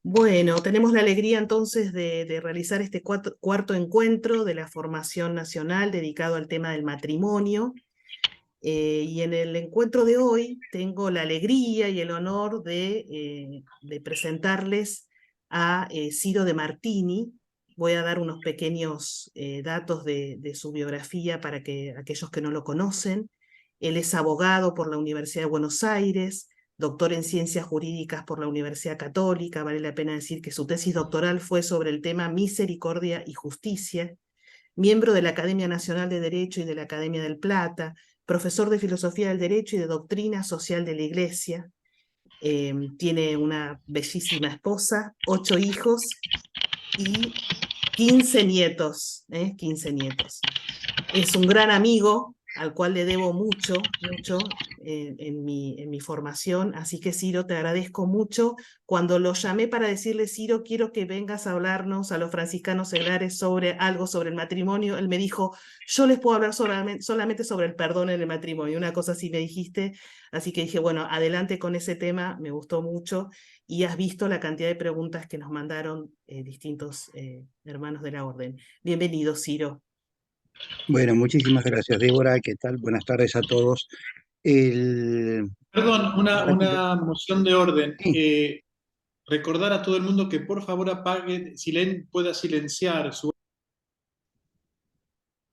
Bueno, tenemos la alegría entonces de realizar este cuarto encuentro de la formación nacional dedicado al tema del matrimonio. Y en el encuentro de hoy tengo la alegría y el honor de presentarles a Ciro de Martini. Voy a dar unos pequeños datos de su biografía para que aquellos que no lo conocen. Él es abogado por la Universidad de Buenos Aires, doctor en Ciencias Jurídicas por la Universidad Católica. Vale la pena decir que su tesis doctoral fue sobre el tema Misericordia y Justicia, miembro de la Academia Nacional de Derecho y de la Academia del Plata, profesor de Filosofía del Derecho y de Doctrina Social de la Iglesia. Tiene una bellísima esposa, 8 hijos y 15 nietos, 15 nietos. Es un gran amigo al cual le debo mucho, mucho en mi formación. Así que, Ciro, te agradezco mucho. Cuando lo llamé para decirle, Ciro, quiero que vengas a hablarnos a los franciscanos seglares sobre algo sobre el matrimonio, él me dijo, yo les puedo hablar solamente sobre el perdón en el matrimonio. Una cosa así me dijiste. Así que dije, bueno, adelante con ese tema, me gustó mucho. Y has visto la cantidad de preguntas que nos mandaron distintos hermanos de la orden. Bienvenido, Ciro. Bueno, muchísimas gracias, Débora. ¿Qué tal? Buenas tardes a todos. El... Perdón, una moción de orden. Sí, Recordar a todo el mundo que por favor apague, pueda silenciar su...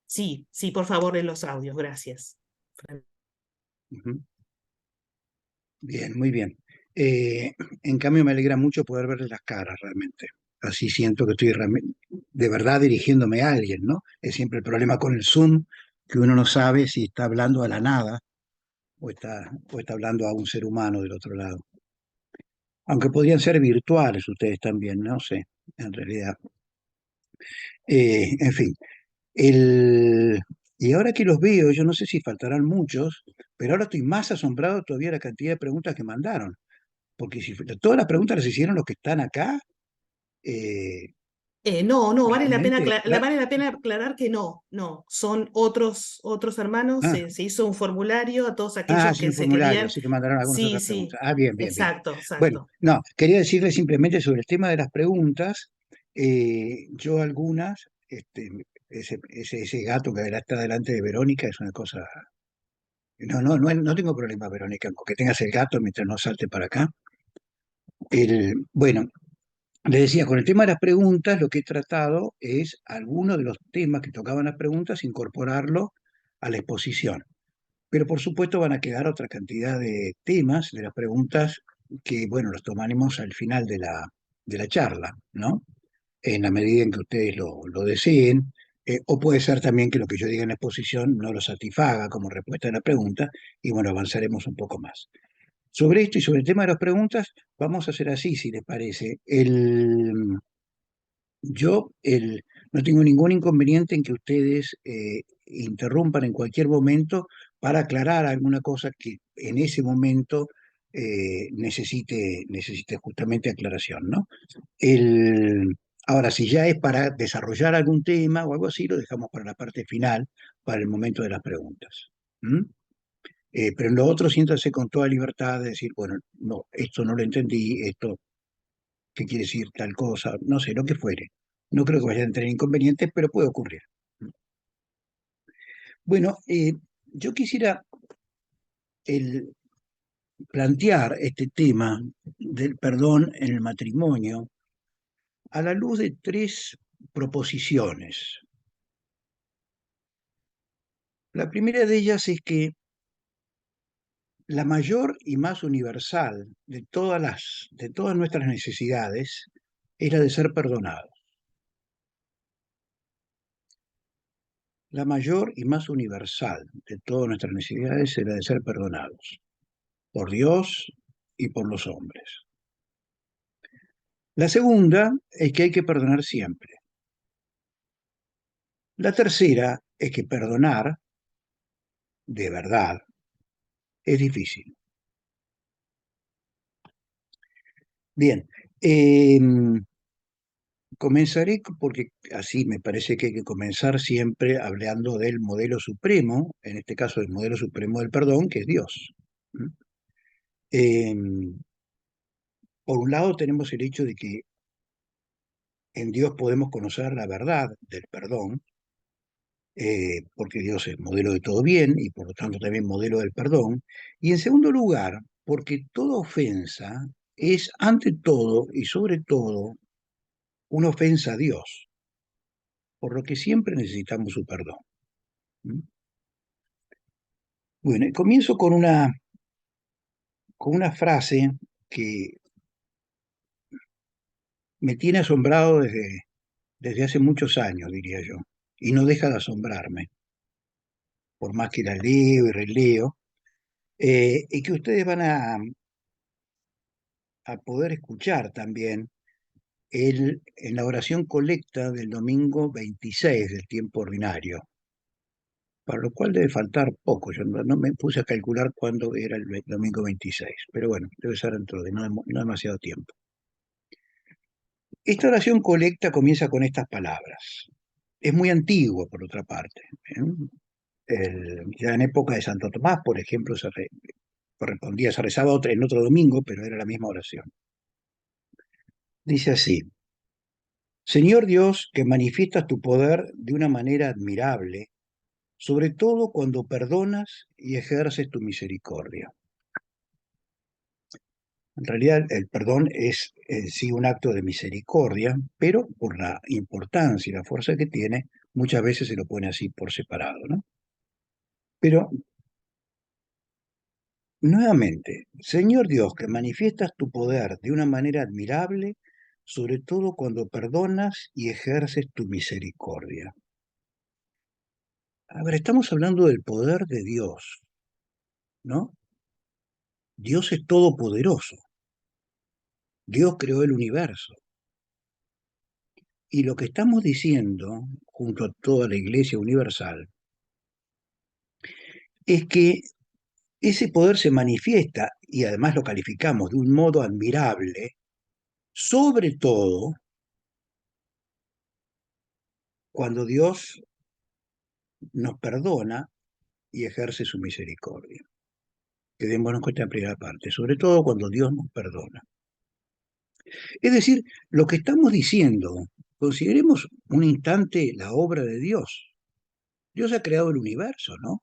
Sí, sí, por favor, en los audios, gracias. ujú. Bien, muy bien. En cambio, me alegra mucho poder verles las caras realmente. Así siento que estoy de verdad dirigiéndome a alguien, ¿no? Es siempre el problema con el Zoom, que uno no sabe si está hablando a la nada o está hablando a un ser humano del otro lado. Aunque podrían ser virtuales ustedes también, no sé, en realidad. En fin. El, y ahora que los veo, yo no sé si faltarán muchos, pero ahora estoy más asombrado todavía de la cantidad de preguntas que mandaron. Porque si todas las preguntas las hicieron los que están acá, eh, No, realmente. vale la pena aclarar que no, no, son otros hermanos, Ah, se hizo un formulario a todos ah, aquellos sí, que un se formulario, querían. así que mandaron algunas Sí, otras sí, preguntas. Ah, bien, bien, bien. exacto, Bueno, exacto. no, quería decirles simplemente sobre el tema de las preguntas. Yo algunas, ese gato que está delante de Verónica es una cosa. No, no, no, no tengo problema, Verónica, con que tengas el gato mientras no salte para acá. Bueno, le decía, con el tema de las preguntas, lo que he tratado es algunos de los temas que tocaban las preguntas, incorporarlo a la exposición. Pero por supuesto van a quedar otra cantidad de temas de las preguntas que, bueno, los tomaremos al final de la charla, ¿no? En la medida en que ustedes lo deseen. O puede ser también que lo que yo diga en la exposición no lo satisfaga como respuesta a la pregunta y, bueno, avanzaremos un poco más. Sobre esto y sobre el tema de las preguntas, vamos a hacer así, si les parece. No tengo ningún inconveniente en que ustedes interrumpan en cualquier momento para aclarar alguna cosa que en ese momento necesite justamente aclaración, ¿no? Ahora, si ya es para desarrollar algún tema o algo así, lo dejamos para la parte final, para el momento de las preguntas. ¿Mm? Pero en lo otro siéntase con toda libertad de decir, bueno, no, esto no lo entendí, esto, ¿qué quiere decir tal cosa? No sé, lo que fuere. No creo que vayan a tener inconvenientes, pero puede ocurrir. Bueno, yo quisiera el, plantear este tema del perdón en el matrimonio a la luz de tres proposiciones. La primera de ellas es que la mayor y más universal de todas nuestras necesidades es la de ser perdonados. La mayor y más universal de todas nuestras necesidades es la de ser perdonados por Dios y por los hombres. La segunda es que hay que perdonar siempre. La tercera es que perdonar, de verdad, es difícil. Bien, eh, comenzaré porque así me parece que hay que comenzar siempre hablando del modelo supremo, en este caso el modelo supremo del perdón, que es Dios. ¿Mm? Eh, por un lado tenemos el hecho de que en Dios podemos conocer la verdad del perdón, porque Dios es modelo de todo bien y por lo tanto también modelo del perdón. Y en segundo lugar, porque toda ofensa es ante todo y sobre todo una ofensa a Dios, por lo que siempre necesitamos su perdón. ¿Mm? Bueno, y comienzo con una frase que me tiene asombrado desde hace muchos años, diría yo, y no deja de asombrarme, por más que la leo y releo, y que ustedes van a poder escuchar también en la oración colecta del domingo 26 del tiempo ordinario, para lo cual debe faltar poco. Yo no me puse a calcular cuándo era el domingo 26, pero bueno, debe ser dentro de no demasiado tiempo. Esta oración colecta comienza con estas palabras. Es muy antigua, por otra parte. Ya en época de Santo Tomás, por ejemplo, correspondía, se rezaba en otro domingo, pero era la misma oración. Dice así: Señor Dios, que manifiestas tu poder de una manera admirable, sobre todo cuando perdonas y ejerces tu misericordia. En realidad, el perdón es en sí un acto de misericordia, pero por la importancia y la fuerza que tiene, muchas veces se lo pone así por separado, ¿no? Pero, nuevamente, Señor Dios, que manifiestas tu poder de una manera admirable, sobre todo cuando perdonas y ejerces tu misericordia. A ver, estamos hablando del poder de Dios, ¿no? Dios es todopoderoso. Dios creó el universo. Y lo que estamos diciendo, junto a toda la Iglesia Universal, es que ese poder se manifiesta, y además lo calificamos de un modo admirable, sobre todo cuando Dios nos perdona y ejerce su misericordia. Quedémonos con esta primera parte, sobre todo cuando Dios nos perdona. Es decir, lo que estamos diciendo, consideremos un instante la obra de Dios. Dios ha creado el universo, ¿no?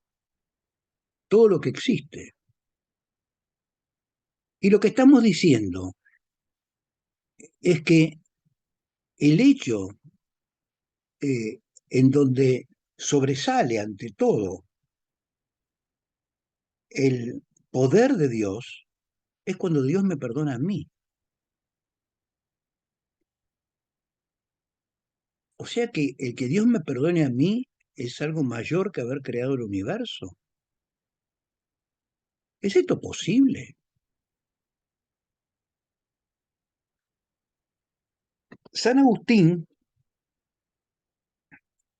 Todo lo que existe. Y lo que estamos diciendo es que el hecho en donde sobresale ante todo el poder de Dios es cuando Dios me perdona a mí. O sea que el que Dios me perdone a mí es algo mayor que haber creado el universo. ¿Es esto posible? San Agustín,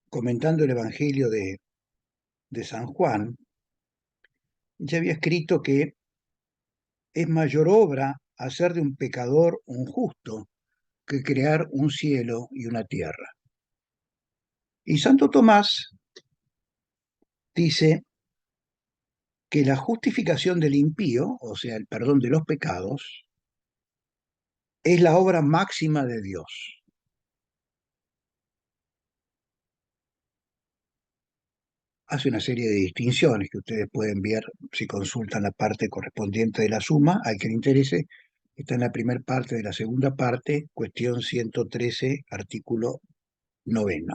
comentando el Evangelio de San Juan, ya había escrito que es mayor obra hacer de un pecador un justo que crear un cielo y una tierra. Y Santo Tomás dice que la justificación del impío, o sea, el perdón de los pecados, es la obra máxima de Dios. Hace una serie de distinciones que ustedes pueden ver si consultan la parte correspondiente de la suma. Al que le interese, está en la primera parte de la segunda parte, cuestión 113, artículo 9.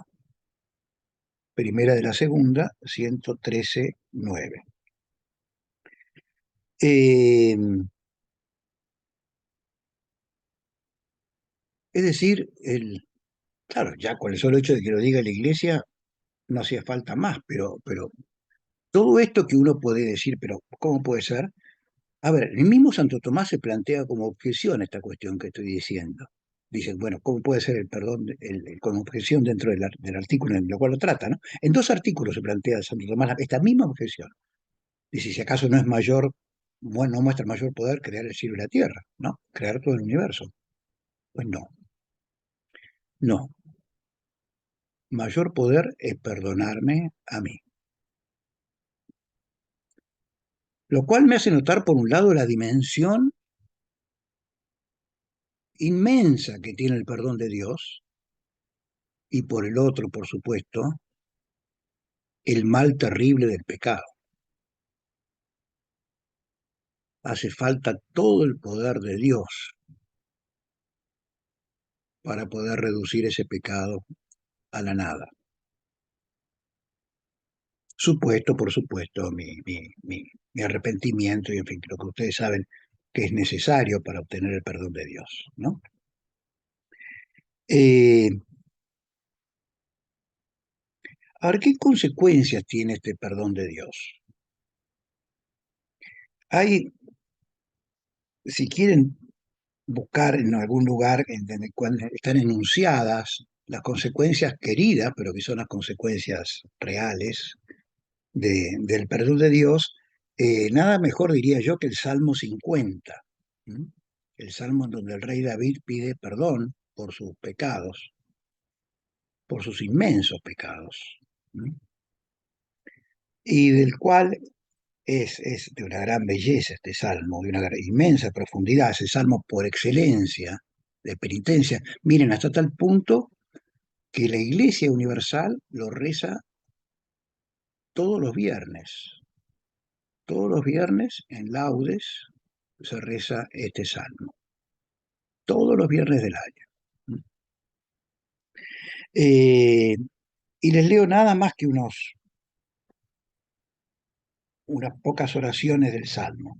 Primera de la segunda, 113, 9. Es decir, claro, ya con el solo hecho de que lo diga la Iglesia, no hacía falta más, pero todo esto que uno puede decir, pero ¿cómo puede ser? A ver, el mismo Santo Tomás se plantea como objeción esta cuestión que estoy diciendo. Dicen, bueno, ¿cómo puede ser el perdón con objeción dentro del artículo en el cual lo trata, ¿no? En dos artículos se plantea Santo Tomás esta misma objeción. Dice, si acaso no es mayor, bueno, no muestra mayor poder crear el cielo y la tierra, ¿no? Crear todo el universo. Pues no, no. Mayor poder es perdonarme a mí. Lo cual me hace notar, por un lado, la dimensión inmensa que tiene el perdón de Dios, y por el otro, por supuesto, el mal terrible del pecado. Hace falta todo el poder de Dios para poder reducir ese pecado a la nada. Supuesto, por supuesto, mi arrepentimiento y, en fin, lo que ustedes saben que es necesario para obtener el perdón de Dios, ¿no? Eh, a ver, ¿qué consecuencias tiene este perdón de Dios? Hay, si quieren buscar en algún lugar en el cual están enunciadas las consecuencias queridas, pero que son las consecuencias reales del perdón de Dios, nada mejor diría yo que el Salmo 50, ¿m? El Salmo en donde el rey David pide perdón por sus pecados, por sus inmensos pecados, ¿m? Y del cual es de una gran belleza este salmo, de una inmensa profundidad, ese salmo por excelencia de penitencia. Miren, hasta tal punto que la Iglesia Universal lo reza todos los viernes. Todos los viernes en laudes se reza este salmo. Todos los viernes del año. Y les leo nada más que unas pocas oraciones del salmo.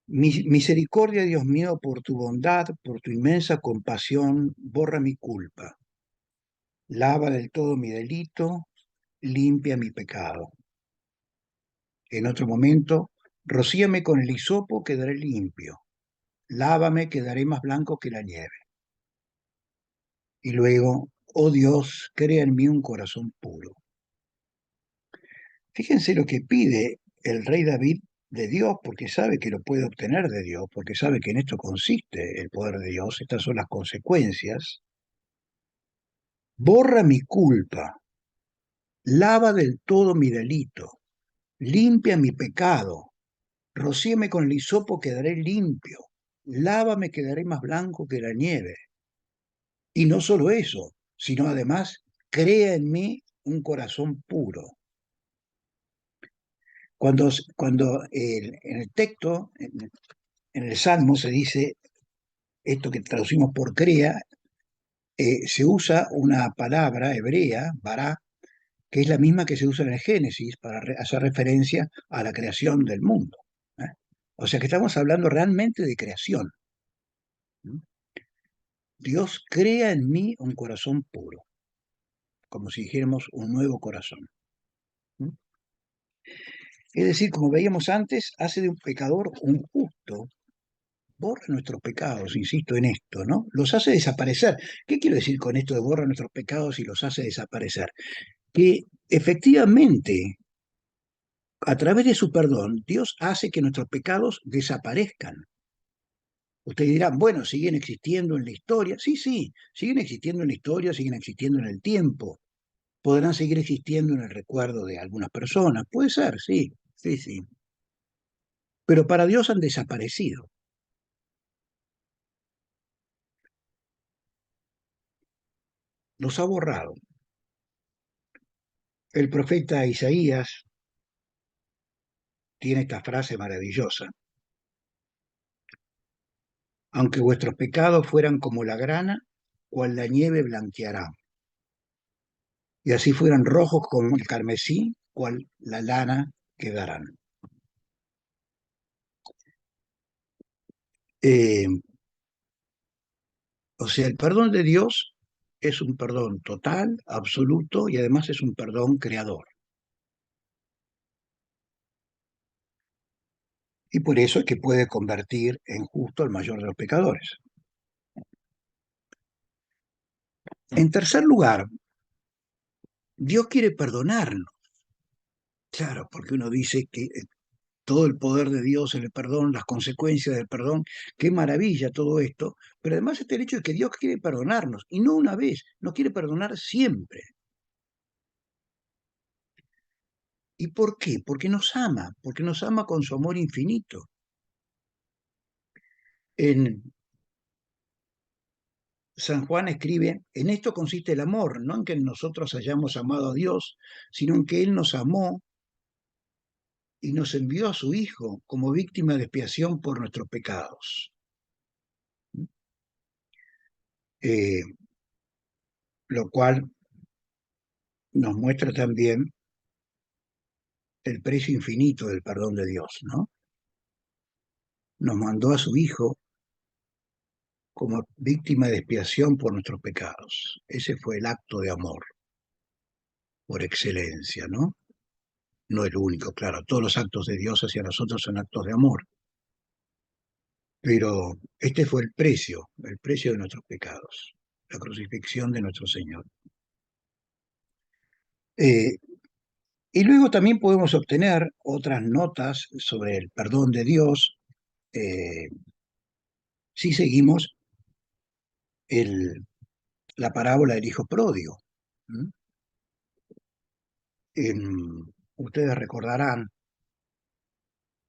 Misericordia, Dios mío, por tu bondad, por tu inmensa compasión, borra mi culpa. Lava del todo mi delito, limpia mi pecado. En otro momento, rocíame con el hisopo, quedaré limpio. Lávame, quedaré más blanco que la nieve. Y luego, oh Dios, crea en mí un corazón puro. Fíjense lo que pide el rey David de Dios, porque sabe que lo puede obtener de Dios, porque sabe que en esto consiste el poder de Dios. Estas son las consecuencias. Borra mi culpa, lava del todo mi delito, limpia mi pecado, rocíame con el hisopo, quedaré limpio, lávame, quedaré más blanco que la nieve. Y no solo eso, sino además, crea en mí un corazón puro. Cuando en el texto, en el Salmo se dice, esto que traducimos por crea, se usa una palabra hebrea, bará, que es la misma que se usa en el Génesis para hacer referencia a la creación del mundo. ¿Eh? O sea que estamos hablando realmente de creación. ¿Mm? Dios crea en mí un corazón puro, como si dijéramos un nuevo corazón. ¿Mm? Es decir, como veíamos antes, hace de un pecador un justo, borra nuestros pecados, insisto en esto, ¿no? Los hace desaparecer. ¿Qué quiero decir con esto de borra nuestros pecados y los hace desaparecer? Que efectivamente, a través de su perdón, Dios hace que nuestros pecados desaparezcan. Ustedes dirán, bueno, siguen existiendo en la historia. Sí, sí, siguen existiendo en la historia, siguen existiendo en el tiempo. Podrán seguir existiendo en el recuerdo de algunas personas. Puede ser, sí, sí, sí. Pero para Dios han desaparecido. Los ha borrado. El profeta Isaías tiene esta frase maravillosa. Aunque vuestros pecados fueran como la grana, cual la nieve blanqueará. Y así fueran rojos como el carmesí, cual la lana quedarán. Eh, o sea, el perdón de Dios es un perdón total, absoluto y además es un perdón creador. Y por eso es que puede convertir en justo al mayor de los pecadores. En tercer lugar, Dios quiere perdonarnos. Claro, porque uno dice que todo el poder de Dios en el perdón, las consecuencias del perdón, qué maravilla todo esto, pero además está el hecho de que Dios quiere perdonarnos, y no una vez, nos quiere perdonar siempre. ¿Y por qué? Porque nos ama con su amor infinito. En San Juan escribe, en esto consiste el amor, no en que nosotros hayamos amado a Dios, sino en que Él nos amó y nos envió a su Hijo como víctima de expiación por nuestros pecados. Eh, lo cual nos muestra también el precio infinito del perdón de Dios, ¿no? Nos mandó a su Hijo como víctima de expiación por nuestros pecados. Ese fue el acto de amor por excelencia, ¿no? No el único, claro, todos los actos de Dios hacia nosotros son actos de amor, pero este fue el precio de nuestros pecados, la crucifixión de nuestro Señor. Eh, y luego también podemos obtener otras notas sobre el perdón de Dios eh, si seguimos la parábola del hijo pródigo. ¿Mm? Ustedes recordarán,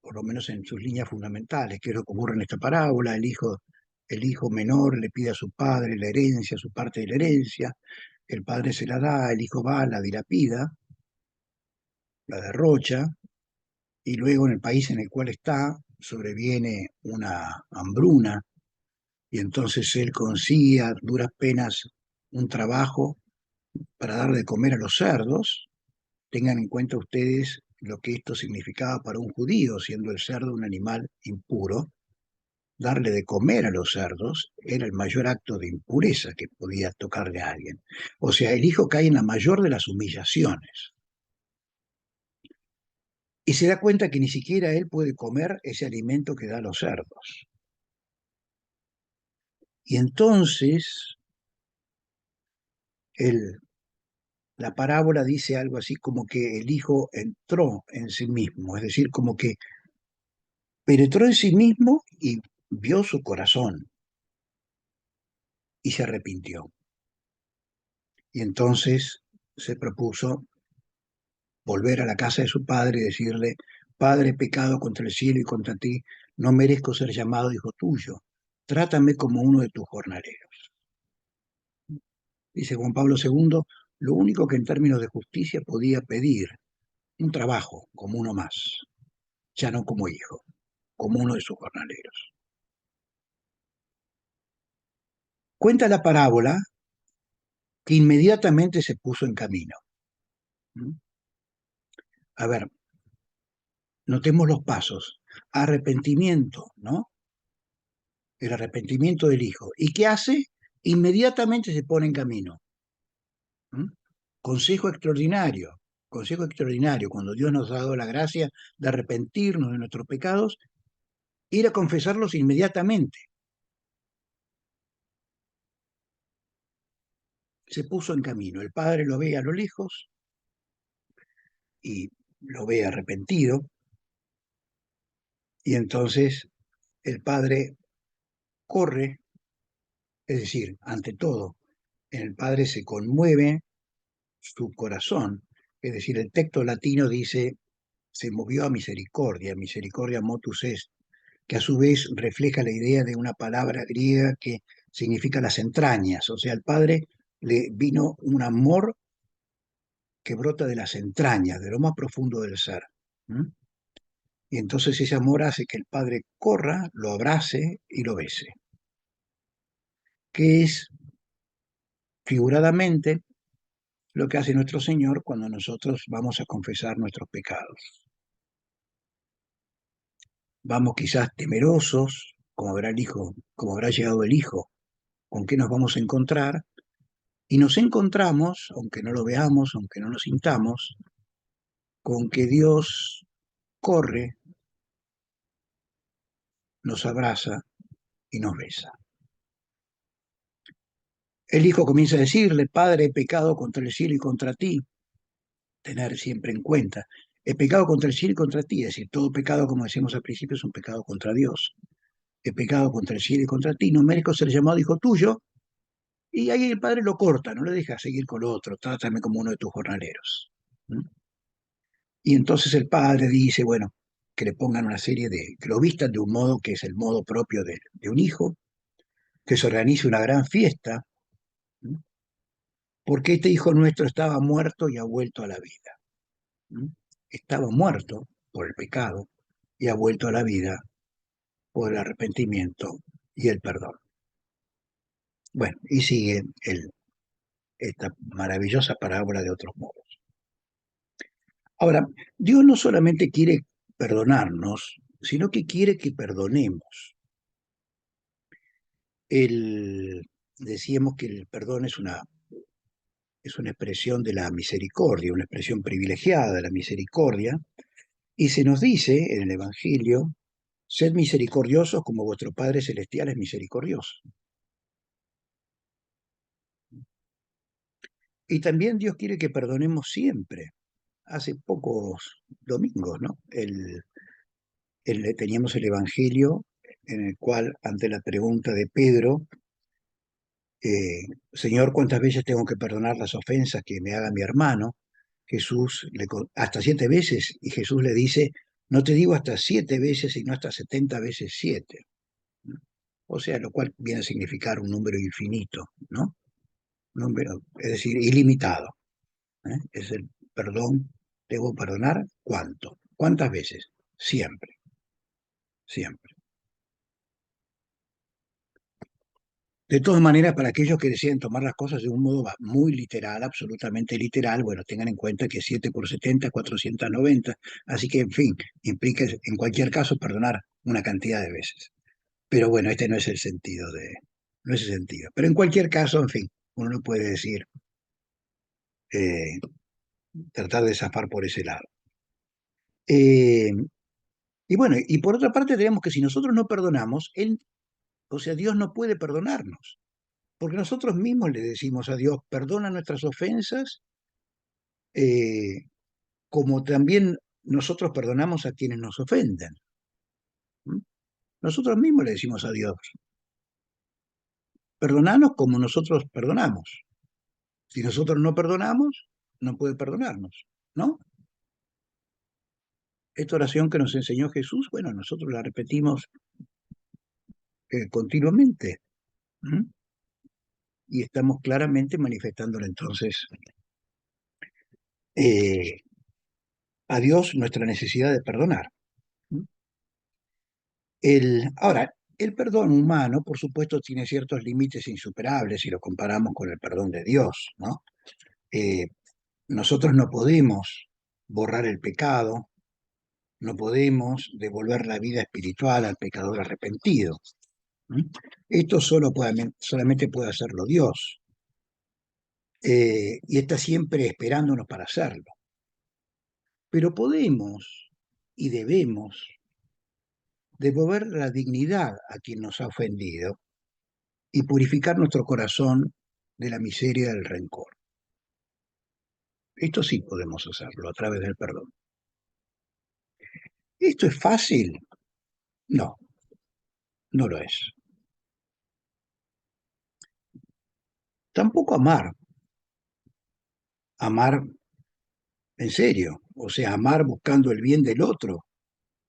por lo menos en sus líneas fundamentales, qué es lo que ocurre en esta parábola. El hijo menor le pide a su padre la herencia, su parte de la herencia, el padre se la da, el hijo va, la dilapida, la derrocha, y luego en el país en el cual está sobreviene una hambruna, y entonces él consigue a duras penas un trabajo para dar de comer a los cerdos. Tengan en cuenta ustedes lo que esto significaba para un judío, siendo el cerdo un animal impuro. Darle de comer a los cerdos era el mayor acto de impureza que podía tocarle a alguien. O sea, el hijo cae en la mayor de las humillaciones. Y se da cuenta que ni siquiera él puede comer ese alimento que da a los cerdos. Y entonces la parábola dice algo así como que el hijo entró en sí mismo, es decir, como que penetró en sí mismo y vio su corazón y se arrepintió. Y entonces se propuso volver a la casa de su padre y decirle, Padre, he pecado contra el cielo y contra ti, no merezco ser llamado hijo tuyo, trátame como uno de tus jornaleros. Dice Juan Pablo II, lo único que en términos de justicia podía pedir, un trabajo como uno más, ya no como hijo, como uno de sus jornaleros. Cuenta la parábola que inmediatamente se puso en camino. A ver, notemos los pasos. Arrepentimiento, ¿no? El arrepentimiento del hijo. ¿Y qué hace? Inmediatamente se pone en camino. ¿Mm? Consejo extraordinario. Consejo extraordinario. Cuando Dios nos ha dado la gracia de arrepentirnos de nuestros pecados, ir a confesarlos inmediatamente. Se puso en camino. El padre lo ve a lo lejos y lo ve arrepentido. Y entonces el padre corre, es decir, ante todo, en el padre se conmueve su corazón. Es decir, el texto latino dice, se movió a misericordia, misericordia motus est, que a su vez refleja la idea de una palabra griega que significa las entrañas. O sea, al padre le vino un amor que brota de las entrañas, de lo más profundo del ser. ¿Mm? Y entonces ese amor hace que el padre corra, lo abrace y lo bese, que es figuradamente lo que hace nuestro Señor cuando nosotros vamos a confesar nuestros pecados. Vamos quizás temerosos, como habrá el hijo, como habrá llegado el hijo, con qué nos vamos a encontrar, y nos encontramos, aunque no lo veamos, aunque no lo sintamos, con que Dios corre, nos abraza y nos besa. El hijo comienza a decirle, Padre, he pecado contra el cielo y contra ti, tener siempre en cuenta, he pecado contra el cielo y contra ti, es decir, todo pecado, como decíamos al principio, es un pecado contra Dios. He pecado contra el cielo y contra ti, no merezco ser llamado hijo tuyo. Y ahí el padre lo corta, no le deja seguir con lo otro, trátame como uno de tus jornaleros. ¿Mm? Y entonces el padre dice, bueno, que le pongan una serie que lo vistan de un modo que es el modo propio de un hijo, que se organice una gran fiesta, ¿m? Porque este hijo nuestro estaba muerto y ha vuelto a la vida. ¿M? Estaba muerto por el pecado y ha vuelto a la vida por el arrepentimiento y el perdón. Bueno, y sigue esta maravillosa parábola de otros modos. Ahora, Dios no solamente quiere perdonarnos, sino que quiere que perdonemos. Decíamos que el perdón es una expresión de la misericordia, una expresión privilegiada de la misericordia, y se nos dice en el Evangelio, sed misericordiosos como vuestro Padre Celestial es misericordioso. Y también Dios quiere que perdonemos siempre. Hace pocos domingos, ¿no? Teníamos el Evangelio en el cual, ante la pregunta de Pedro, Señor, ¿cuántas veces tengo que perdonar las ofensas que me haga mi hermano? Hasta 7 veces, y Jesús le dice, no te digo hasta 7 veces, sino hasta 70 veces 7. ¿No? O sea, lo cual viene a significar un número infinito, ¿no? Número, es decir, ilimitado. Es el perdón, debo perdonar, ¿cuánto? ¿Cuántas veces? Siempre, siempre. De todas maneras, para aquellos que deciden tomar las cosas de un modo muy literal, absolutamente literal, bueno, tengan en cuenta que 7 por 70 es 490, así que, en fin, implica en cualquier caso perdonar una cantidad de veces. Pero bueno, este no es el sentido no es el sentido. Pero en cualquier caso, en fin, uno no puede decir, eh, tratar de zafar por ese lado. Eh, y bueno, y por otra parte tenemos que si nosotros no perdonamos, o sea, Dios no puede perdonarnos. Porque nosotros mismos le decimos a Dios, perdona nuestras ofensas, eh, como también nosotros perdonamos a quienes nos ofenden. ¿M? Nosotros mismos le decimos a Dios, perdonanos como nosotros perdonamos. Si nosotros no perdonamos, no puede perdonarnos, ¿no? Esta oración que nos enseñó Jesús, bueno, nosotros la repetimos continuamente. ¿M? Y estamos claramente manifestándole entonces eh, a Dios nuestra necesidad de perdonar. ¿M? Ahora, el perdón humano, por supuesto, tiene ciertos límites insuperables si lo comparamos con el perdón de Dios, ¿no? Eh, Nosotros no podemos borrar el pecado, no podemos devolver la vida espiritual al pecador arrepentido. ¿M? Esto solamente puede hacerlo Dios, y está siempre esperándonos para hacerlo. Pero podemos y debemos devolver la dignidad a quien nos ha ofendido y purificar nuestro corazón de la miseria del rencor. Esto sí podemos hacerlo a través del perdón. ¿Esto es fácil? No, no lo es. Tampoco amar en serio, o sea, amar buscando el bien del otro,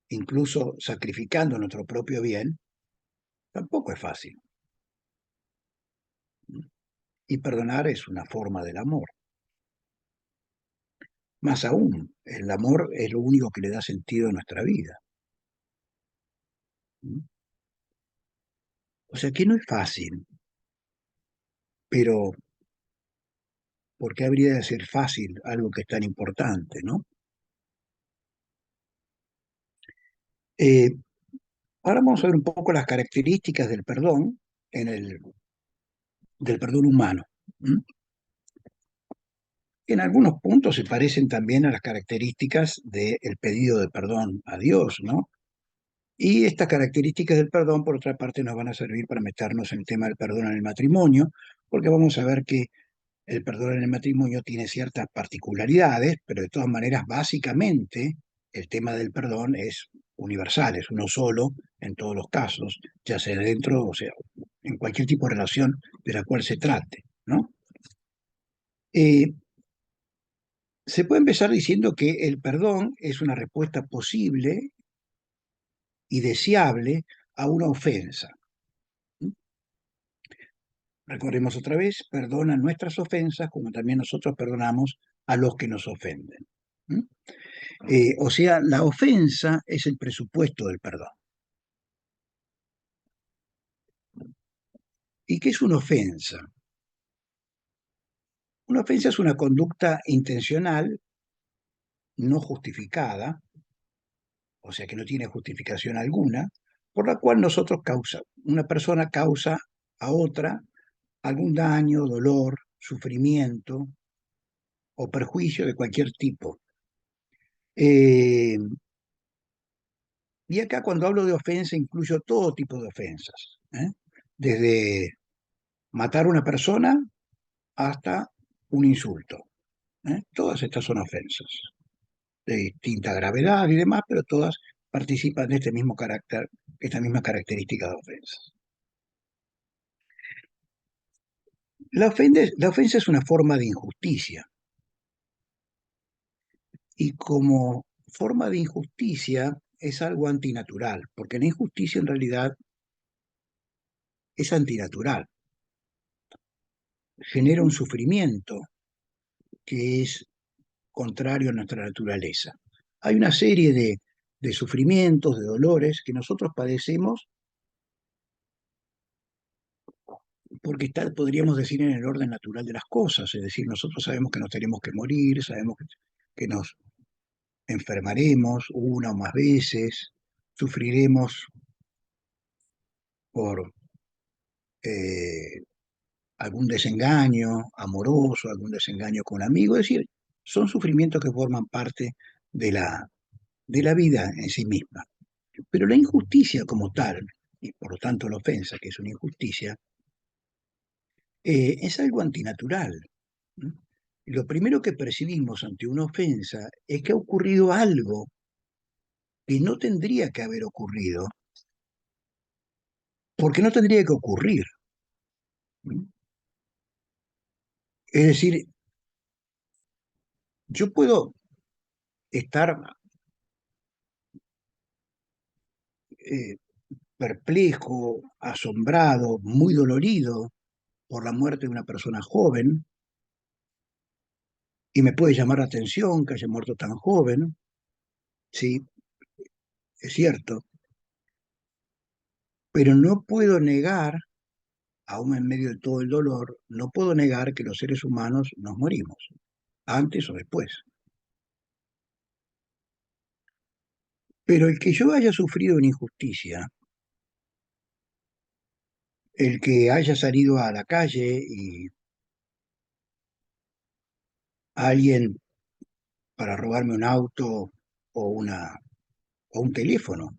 incluso sacrificando nuestro propio bien, tampoco es fácil. Y perdonar es una forma del amor. Más aún, el amor es lo único que le da sentido a nuestra vida. O sea que no es fácil, pero ¿por qué habría de ser fácil algo que es tan importante, no? Eh, Ahora vamos a ver un poco las características del perdón, del perdón humano. ¿M? En algunos puntos se parecen también a las características del pedido de perdón a Dios, ¿no? Y estas características del perdón, por otra parte, nos van a servir para meternos en el tema del perdón en el matrimonio, porque vamos a ver que el perdón en el matrimonio tiene ciertas particularidades, pero de todas maneras, básicamente, el tema del perdón es universal, es uno solo en todos los casos, ya sea dentro, o sea, en cualquier tipo de relación de la cual se trate, ¿no? Eh, Se puede empezar diciendo que el perdón es una respuesta posible y deseable a una ofensa. Recordemos otra vez, perdona nuestras ofensas como también nosotros perdonamos a los que nos ofenden. ¿Mm? O sea, la ofensa es el presupuesto del perdón. ¿Y qué es una ofensa? Una ofensa es una conducta intencional, no justificada, o sea que no tiene justificación alguna, por la cual una persona causa a otra algún daño, dolor, sufrimiento o perjuicio de cualquier tipo. Eh, y acá cuando hablo de ofensa incluyo todo tipo de ofensas, ¿eh? Desde matar a una persona hasta un insulto, ¿eh? Todas estas son ofensas, de distinta gravedad y demás, pero todas participan de este mismo carácter, esta misma característica de ofensas. La ofensa es una forma de injusticia y como forma de injusticia es algo antinatural, porque la injusticia en realidad es antinatural, genera un sufrimiento que es contrario a nuestra naturaleza. Hay una serie de sufrimientos, de dolores que nosotros padecemos porque está, podríamos decir, en el orden natural de las cosas, es decir, nosotros sabemos que nos tenemos que morir, sabemos que nos enfermaremos una o más veces, sufriremos por eh, algún desengaño amoroso, algún desengaño con un amigo, es decir, son sufrimientos que forman parte de de la vida en sí misma. Pero la injusticia como tal, y por lo tanto la ofensa, que es una injusticia, es algo antinatural. ¿Mm? Lo primero que percibimos ante una ofensa es que ha ocurrido algo que no tendría que haber ocurrido, porque no tendría que ocurrir. ¿Mm? Es decir, yo puedo estar eh, perplejo, asombrado, muy dolorido por la muerte de una persona joven, y me puede llamar la atención que haya muerto tan joven, sí, es cierto, pero no puedo negar, aún en medio de todo el dolor, no puedo negar que los seres humanos nos morimos, antes o después. Pero el que yo haya sufrido una injusticia, el que haya salido a la calle y alguien para robarme un auto o, o un teléfono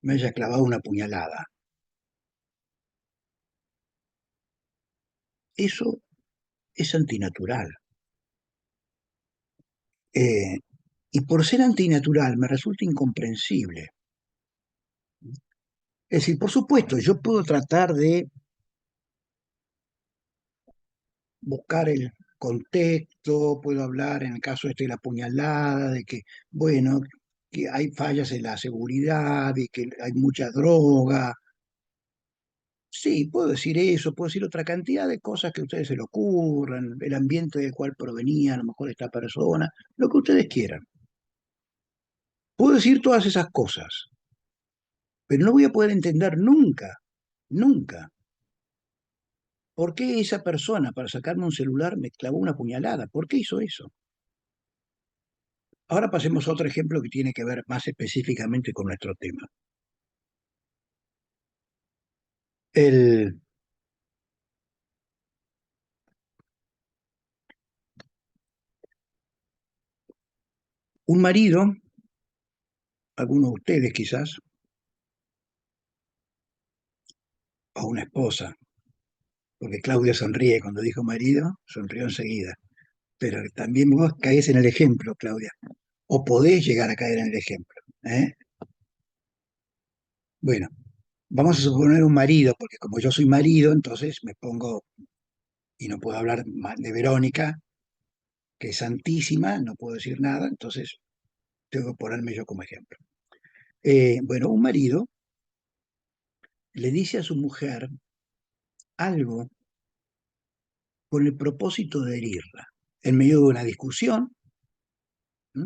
me haya clavado una puñalada, eso es antinatural. Eh, y por ser antinatural me resulta incomprensible. Es decir, por supuesto, yo puedo tratar de buscar el contexto, puedo hablar en el caso este de la puñalada, de que, bueno, que hay fallas en la seguridad, de que hay mucha droga. Sí, puedo decir eso, puedo decir otra cantidad de cosas que a ustedes se le ocurran, el ambiente del cual provenía a lo mejor esta persona, lo que ustedes quieran. Puedo decir todas esas cosas, pero no voy a poder entender nunca, nunca, por qué esa persona para sacarme un celular me clavó una puñalada. ¿Por qué hizo eso? Ahora pasemos a otro ejemplo que tiene que ver más específicamente con nuestro tema. El, un marido, algunos de ustedes quizás, o una esposa, porque Claudia sonríe cuando dijo marido, sonrió enseguida, pero también vos caes en el ejemplo, Claudia, o podés llegar a caer en el ejemplo. ¿Eh? Bueno, vamos a suponer un marido, porque como yo soy marido, entonces me pongo, y no puedo hablar de Verónica, que es santísima, no puedo decir nada, entonces tengo que ponerme yo como ejemplo. Bueno, un marido le dice a su mujer algo con el propósito de herirla. En medio de una discusión, ¿m?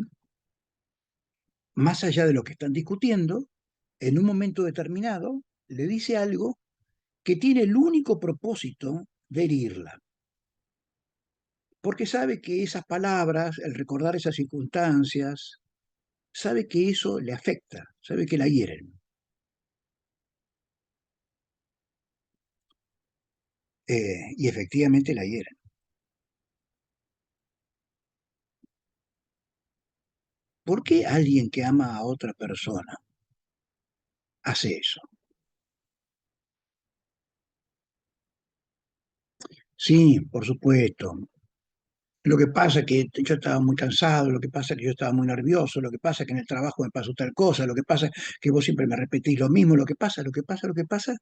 Más allá de lo que están discutiendo, en un momento determinado le dice algo que tiene el único propósito de herirla, porque sabe que esas palabras, el recordar esas circunstancias, sabe que eso le afecta, sabe que la hieren. Y efectivamente la hieren. ¿Por qué alguien que ama a otra persona hace eso? Sí, por supuesto. Lo que pasa es que yo estaba muy cansado, lo que pasa es que yo estaba muy nervioso, lo que pasa es que en el trabajo me pasó tal cosa, lo que pasa es que vos siempre me repetís lo mismo, lo que pasa, lo que pasa, lo que pasa.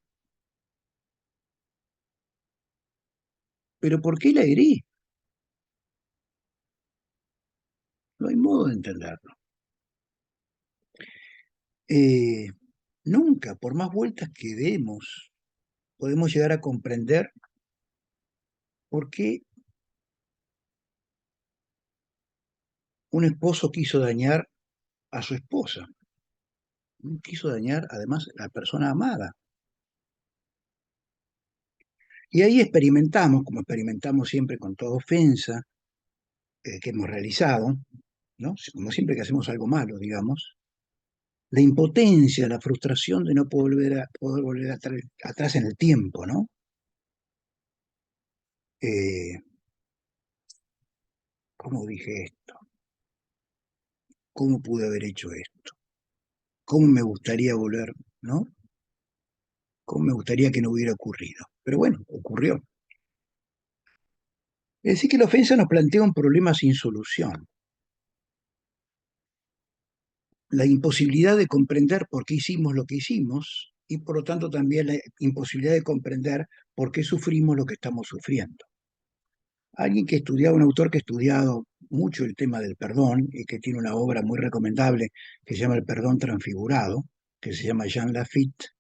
Pero ¿por qué la herí? No hay modo de entenderlo. Eh, Nunca, por más vueltas que demos, podemos llegar a comprender por qué un esposo quiso dañar a su esposa, quiso dañar además a la persona amada. Y ahí experimentamos, como experimentamos siempre con toda ofensa que hemos realizado, ¿no? Como siempre que hacemos algo malo, digamos, la impotencia, la frustración de no poder volver atrás en el tiempo, ¿no? Eh, ¿Cómo dije esto? ¿Cómo pude haber hecho esto? ¿Cómo me gustaría volver, ¿no? ¿Cómo me gustaría que no hubiera ocurrido? Pero bueno, ocurrió. Es decir, que la ofensa nos plantea un problema sin solución. La imposibilidad de comprender por qué hicimos lo que hicimos y por lo tanto también la imposibilidad de comprender por qué sufrimos lo que estamos sufriendo. Alguien que estudiaba, un autor que ha estudiado mucho el tema del perdón y que tiene una obra muy recomendable que se llama El perdón transfigurado, que se llama Jean Lafitte,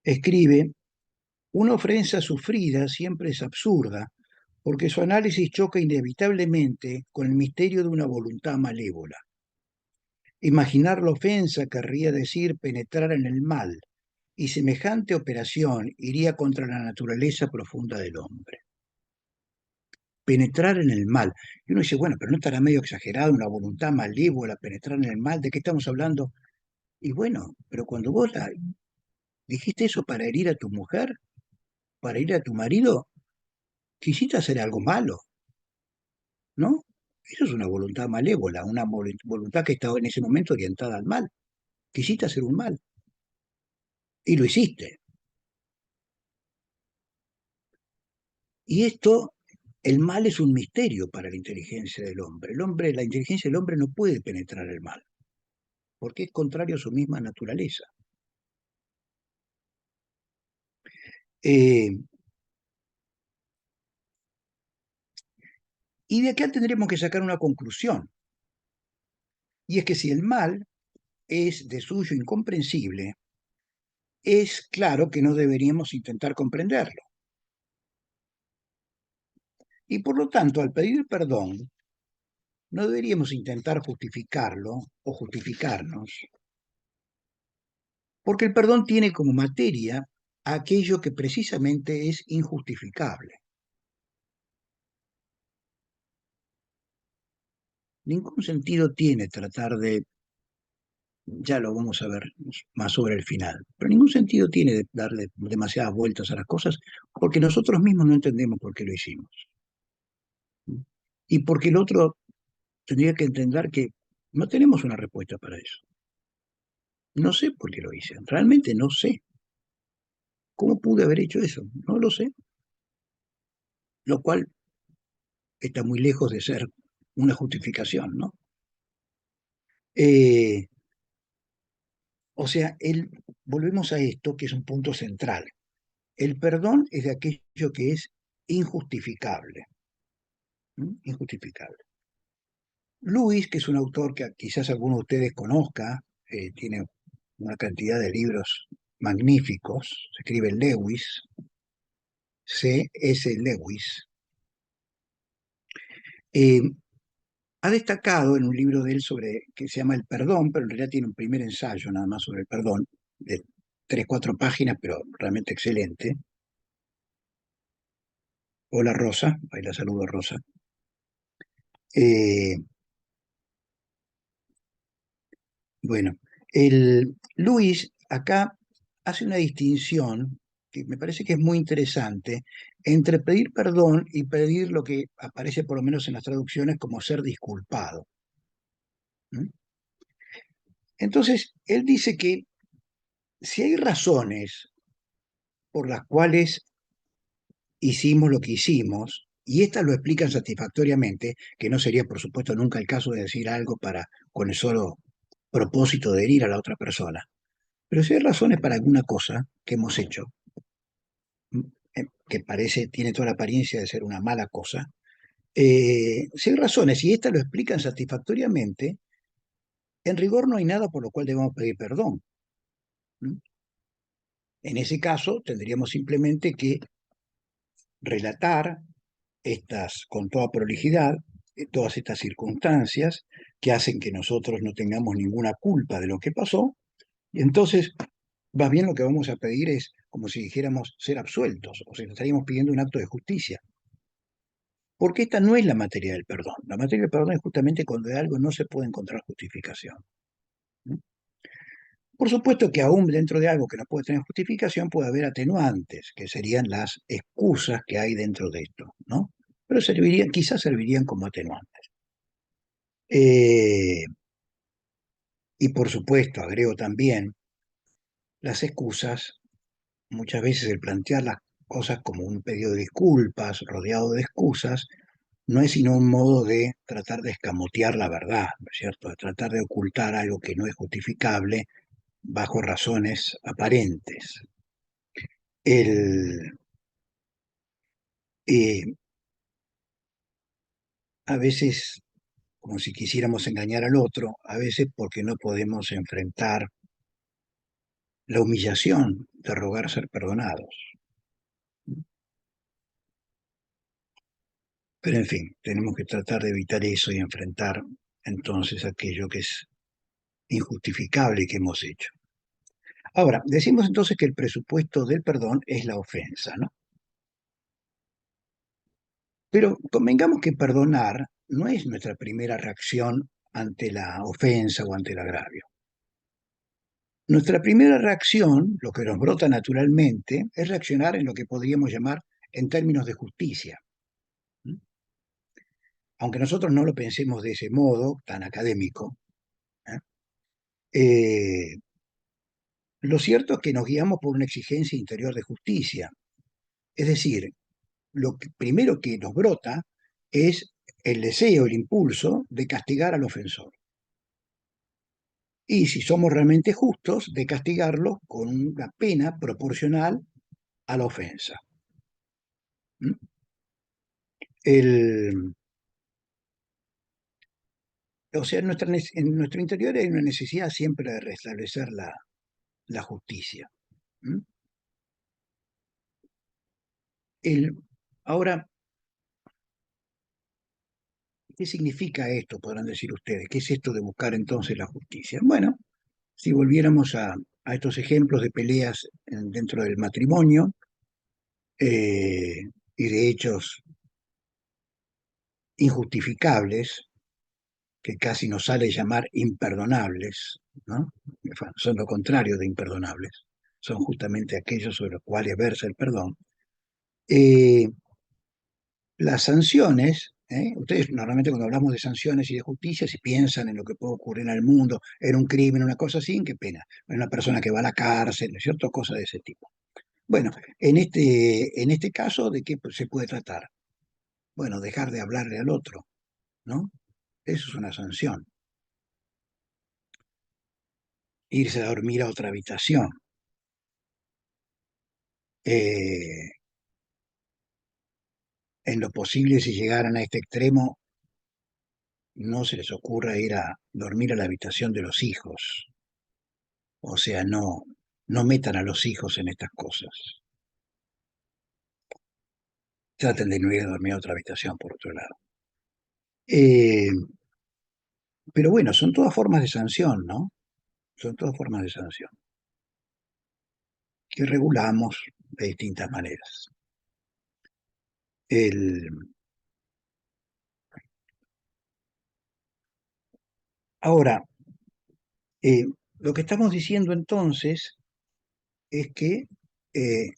escribe: una ofensa sufrida siempre es absurda porque su análisis choca inevitablemente con el misterio de una voluntad malévola. Imaginar la ofensa querría decir penetrar en el mal, y semejante operación iría contra la naturaleza profunda del hombre. Penetrar en el mal. Y uno dice, bueno, pero no estará medio exagerado una voluntad malévola, penetrar en el mal, ¿de qué estamos hablando? Y bueno, pero cuando vos dijiste eso para herir a tu mujer, para herir a tu marido, quisiste hacer algo malo, ¿no? Eso es una voluntad malévola, una voluntad que estaba en ese momento orientada al mal. Quisiste hacer un mal y lo hiciste. Y esto, el mal es un misterio para la inteligencia del hombre. La inteligencia del hombre no puede penetrar el mal, porque es contrario a su misma naturaleza. Eh, y de acá tendremos que sacar una conclusión, y es que si el mal es de suyo incomprensible, es claro que no deberíamos intentar comprenderlo. Y por lo tanto, al pedir perdón, no deberíamos intentar justificarlo o justificarnos, porque el perdón tiene como materia aquello que precisamente es injustificable. Ningún sentido tiene tratar de, ya lo vamos a ver más sobre el final, pero ningún sentido tiene de darle demasiadas vueltas a las cosas porque nosotros mismos no entendemos por qué lo hicimos. Y porque el otro tendría que entender que no tenemos una respuesta para eso. No sé por qué lo hice, realmente no sé. ¿Cómo pude haber hecho eso? No lo sé. Lo cual está muy lejos de ser una justificación, ¿no? Eh, o sea, volvemos a esto que es un punto central. El perdón es de aquello que es injustificable. Injustificable. Lewis, que es un autor que quizás alguno de ustedes conozca, tiene una cantidad de libros magníficos, se escribe Lewis, C.S. Lewis, eh, ha destacado en un libro de él que se llama El perdón, pero en realidad tiene un primer ensayo nada más sobre el perdón, de 3, 4 páginas, pero realmente excelente. Hola Rosa, ahí la saludo a Rosa. Eh, bueno, Luis acá hace una distinción que me parece que es muy interesante entre pedir perdón y pedir lo que aparece por lo menos en las traducciones como ser disculpado. ¿Mm? Entonces, él dice que si hay razones por las cuales hicimos lo que hicimos, y estas lo explican satisfactoriamente, que no sería, por supuesto, nunca el caso de decir algo con el solo propósito de herir a la otra persona. Pero si hay razones para alguna cosa que hemos hecho, que tiene toda la apariencia de ser una mala cosa, si hay razones y estas lo explican satisfactoriamente, en rigor no hay nada por lo cual debamos pedir perdón. En ese caso, tendríamos simplemente que relatar con toda prolijidad, todas estas circunstancias que hacen que nosotros no tengamos ninguna culpa de lo que pasó, y entonces, más bien lo que vamos a pedir es como si dijéramos ser absueltos, o sea, estaríamos pidiendo un acto de justicia. Porque esta no es la materia del perdón. La materia del perdón es justamente cuando de algo no se puede encontrar justificación. ¿No? Por supuesto que aún dentro de algo que no puede tener justificación puede haber atenuantes, que serían las excusas que hay dentro de esto, ¿no? Pero quizás servirían como atenuantes. Y por supuesto, agrego también, las excusas, muchas veces el plantear las cosas como un pedido de disculpas, rodeado de excusas, no es sino un modo de tratar de escamotear la verdad, ¿no es cierto? De tratar de ocultar algo que no es justificable bajo razones aparentes. El, eh, a veces, como si quisiéramos engañar al otro, a veces porque no podemos enfrentar la humillación de rogar ser perdonados. Pero en fin, tenemos que tratar de evitar eso y enfrentar entonces aquello que es injustificable que hemos hecho. Ahora, decimos entonces que el presupuesto del perdón es la ofensa, ¿no? Pero convengamos que perdonar no es nuestra primera reacción ante la ofensa o ante el agravio. Nuestra primera reacción, lo que nos brota naturalmente, es reaccionar en lo que podríamos llamar en términos de justicia. Aunque nosotros no lo pensemos de ese modo tan académico, ¿eh? Lo cierto es que nos guiamos por una exigencia interior de justicia. Es decir, primero que nos brota es el deseo, el impulso de castigar al ofensor. Y si somos realmente justos, de castigarlo con una pena proporcional a la ofensa. ¿Mm? O sea, en nuestro interior hay una necesidad siempre de restablecer la justicia. ¿Mm? Ahora, ¿qué significa esto? Podrán decir ustedes. ¿Qué es esto de buscar entonces la justicia? Bueno, si volviéramos a estos ejemplos de peleas dentro del matrimonio y de hechos injustificables, que casi nos sale llamar imperdonables, ¿no? Son lo contrario de imperdonables, son justamente aquellos sobre los cuales versa el perdón. Las sanciones, ustedes normalmente cuando hablamos de sanciones y de justicia, si piensan en lo que puede ocurrir en el mundo, en un crimen, una cosa así, qué pena, en una persona que va a la cárcel, ¿no es cierto? Cosas de ese tipo. Bueno, en este caso, ¿de qué se puede tratar? Bueno, dejar de hablarle al otro, ¿no? Eso es una sanción. Irse a dormir a otra habitación. Eh, en lo posible, si llegaran a este extremo, no se les ocurra ir a dormir a la habitación de los hijos. O sea, no metan a los hijos en estas cosas. traten de no ir a dormir a otra habitación, por otro lado. Eh, pero bueno, son todas formas de sanción, ¿no? Son todas formas de sanción que regulamos de distintas maneras. El, ahora, eh, lo que estamos diciendo entonces es que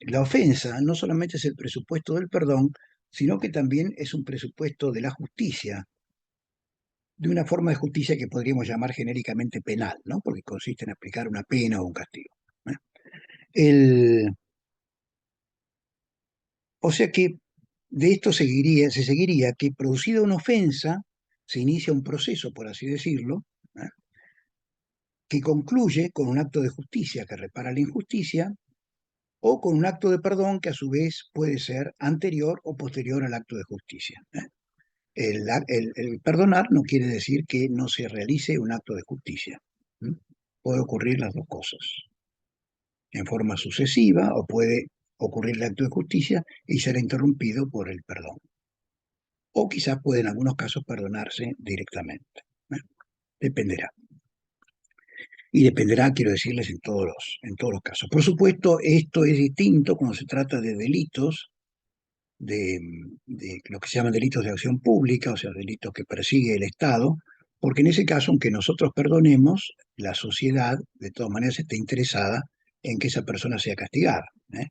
la ofensa no solamente es el presupuesto del perdón, sino que también es un presupuesto de la justicia, de una forma de justicia que podríamos llamar genéricamente penal, ¿no? Porque consiste en aplicar una pena o un castigo. ¿Eh? El, o sea que de esto se seguiría que producida una ofensa, se inicia un proceso, por así decirlo, ¿eh? Que concluye con un acto de justicia que repara la injusticia o con un acto de perdón que a su vez puede ser anterior o posterior al acto de justicia. ¿Eh? El perdonar no quiere decir que no se realice un acto de justicia. ¿Mm? Puede ocurrir las dos cosas en forma sucesiva o puede ocurrir el acto de justicia y ser interrumpido por el perdón. O quizás puede en algunos casos perdonarse directamente. ¿Eh? Dependerá. Y dependerá, quiero decirles, en todos los casos. Por supuesto, esto es distinto cuando se trata de delitos, de, de lo que se llaman delitos de acción pública, o sea, delitos que persigue el Estado, porque en ese caso, aunque nosotros perdonemos, la sociedad de todas maneras está interesada en que esa persona sea castigada. ¿Eh?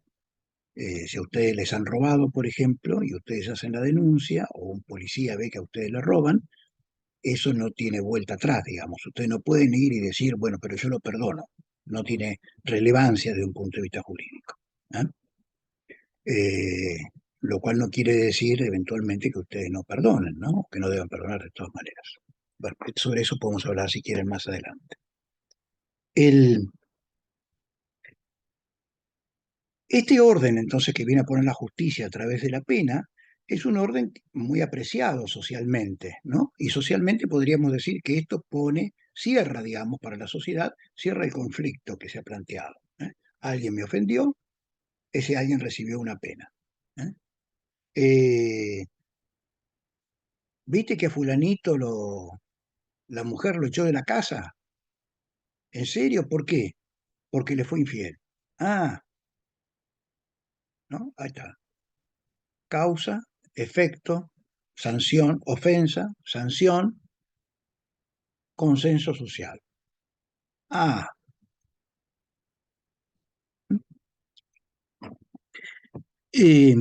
Si a ustedes les han robado, por ejemplo, y ustedes hacen la denuncia, o un policía ve que a ustedes le roban, eso no tiene vuelta atrás, digamos. Ustedes no pueden ir y decir, bueno, pero yo lo perdono. No tiene relevancia desde un punto de vista jurídico. ¿Eh? Eh, lo cual no quiere decir eventualmente que ustedes no perdonen, ¿no? Que no deban perdonar de todas maneras. Bueno, sobre eso podemos hablar si quieren más adelante. El, este orden, entonces, que viene a poner la justicia a través de la pena, es un orden muy apreciado socialmente, ¿no? Y socialmente podríamos decir que esto cierra, digamos, para la sociedad, cierra el conflicto que se ha planteado. ¿Eh? Alguien me ofendió, ese alguien recibió una pena. ¿Eh? Eh, ¿Viste que a fulanito la mujer lo echó de la casa? ¿En serio? ¿Por qué? Porque le fue infiel. Ah, ¿no? Ahí está. Causa, efecto, sanción, ofensa, sanción, consenso social. Ah, y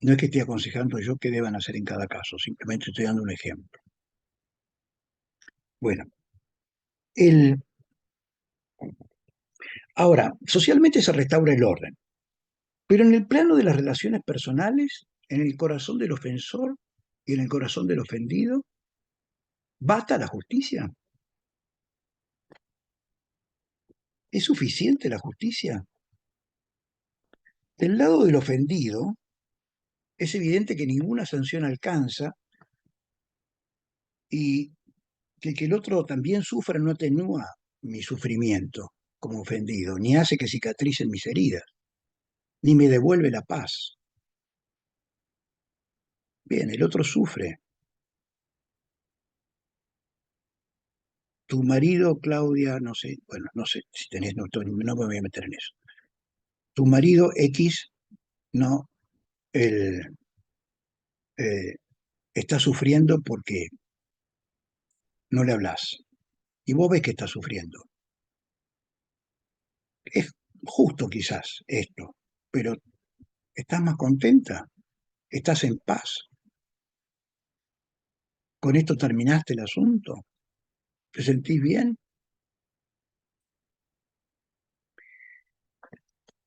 no es que esté aconsejando yo qué deban hacer en cada caso, simplemente estoy dando un ejemplo. Bueno, el, ahora, socialmente se restaura el orden, pero en el plano de las relaciones personales, en el corazón del ofensor y en el corazón del ofendido, ¿basta la justicia? ¿Es suficiente la justicia? Del lado del ofendido, es evidente que ninguna sanción alcanza y que el otro también sufra no atenúa mi sufrimiento como ofendido, ni hace que cicatricen mis heridas, ni me devuelve la paz. Bien, el otro sufre. Tu marido, Claudia, no sé, bueno, no sé si tenés, no me voy a meter en eso. Tu marido X, no, él, eh, está sufriendo porque no le hablas. Y vos ves que está sufriendo. Es justo quizás esto, pero ¿estás más contenta? ¿Estás en paz? ¿Con esto terminaste el asunto? ¿Te sentís bien?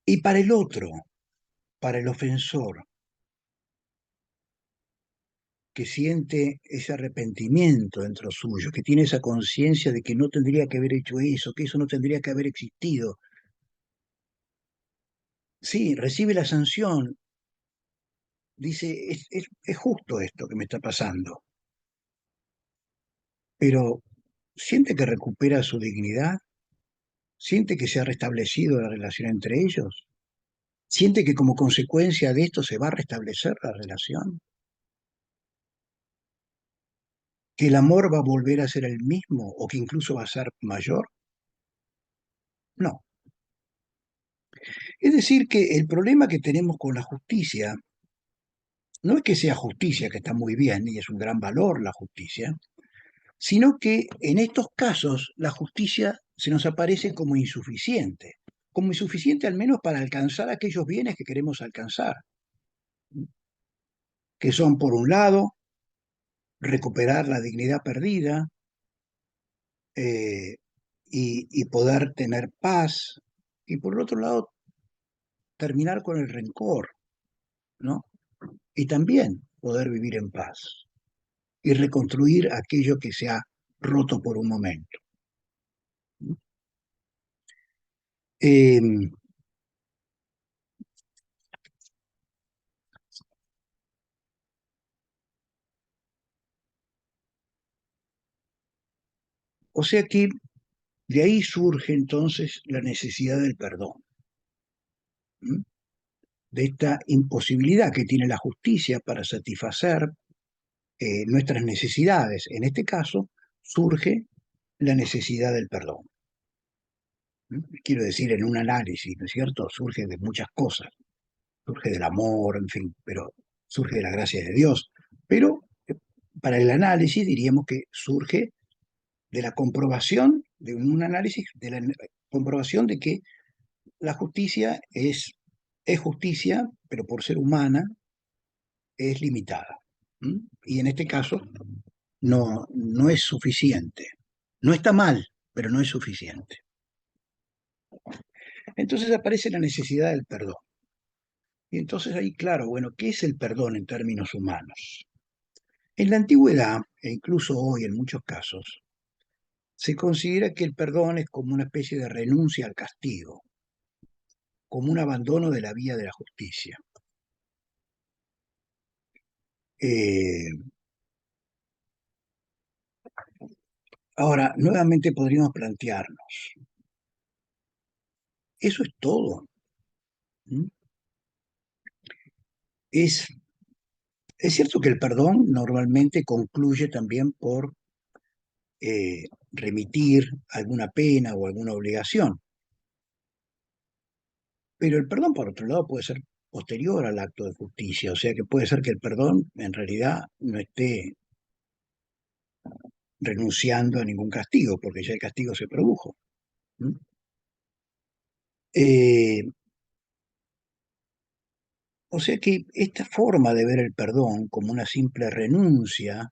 Y para el otro, para el ofensor, que siente ese arrepentimiento dentro suyo, que tiene esa conciencia de que no tendría que haber hecho eso, que eso no tendría que haber existido. Sí, recibe la sanción, dice, es justo esto que me está pasando, pero siente que recupera su dignidad, siente que se ha restablecido la relación entre ellos. siente que como consecuencia de esto se va a restablecer la relación, que el amor va a volver a ser el mismo o que incluso va a ser mayor. No. Es decir, que el problema que tenemos con la justicia no es que sea justicia, que está muy bien y es un gran valor la justicia, sino que en estos casos la justicia se nos aparece como insuficiente al menos para alcanzar aquellos bienes que queremos alcanzar, que son, por un lado, recuperar la dignidad perdida eh, y poder tener paz, y por otro lado, terminar con el rencor, ¿no? Y también poder vivir en paz y reconstruir aquello que se ha roto por un momento. Eh, o sea que de ahí surge entonces la necesidad del perdón, ¿m? De esta imposibilidad que tiene la justicia para satisfacer nuestras necesidades. En este caso, surge la necesidad del perdón. ¿M? Quiero decir, en un análisis, ¿no es cierto? Surge de muchas cosas, surge del amor, en fin, pero surge de la gracia de Dios. Pero para el análisis diríamos que surge de la comprobación, de un análisis, de la comprobación de que la justicia es justicia, pero por ser humana es limitada. ¿M? Y en este caso no es suficiente. No está mal, pero no es suficiente. Entonces aparece la necesidad del perdón. Y entonces ahí, claro, bueno, ¿qué es el perdón en términos humanos? En la antigüedad, e incluso hoy en muchos casos, se considera que el perdón es como una especie de renuncia al castigo, como un abandono de la vía de la justicia. Eh, Ahora, nuevamente podríamos plantearnos, ¿eso es todo? ¿Mm? Es, es cierto que el perdón normalmente concluye también por remitir alguna pena o alguna obligación, pero el perdón, por otro lado, puede ser posterior al acto de justicia, o sea que puede ser que el perdón en realidad no esté renunciando a ningún castigo, porque ya el castigo se produjo. ¿Mm? Eh, o sea que esta forma de ver el perdón como una simple renuncia,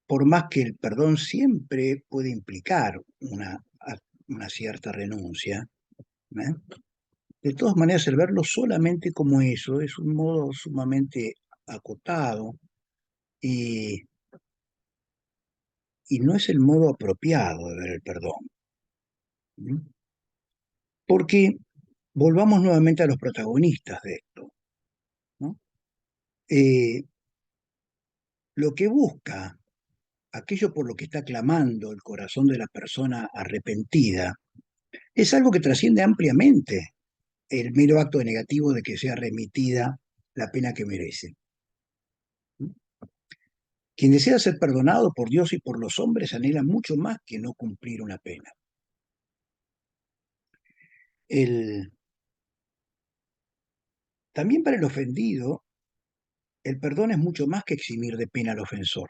por más que el perdón siempre puede implicar una cierta renuncia, ¿eh? De todas maneras, el verlo solamente como eso es un modo sumamente acotado y, y no es el modo apropiado de ver el perdón. ¿Mm? Porque volvamos nuevamente a los protagonistas de esto, ¿no? Eh, lo que busca, aquello por lo que está clamando el corazón de la persona arrepentida, es algo que trasciende ampliamente el mero acto negativo de que sea remitida la pena que merece. ¿Mm? Quien desea ser perdonado por Dios y por los hombres anhela mucho más que no cumplir una pena. El, también para el ofendido, el perdón es mucho más que eximir de pena al ofensor.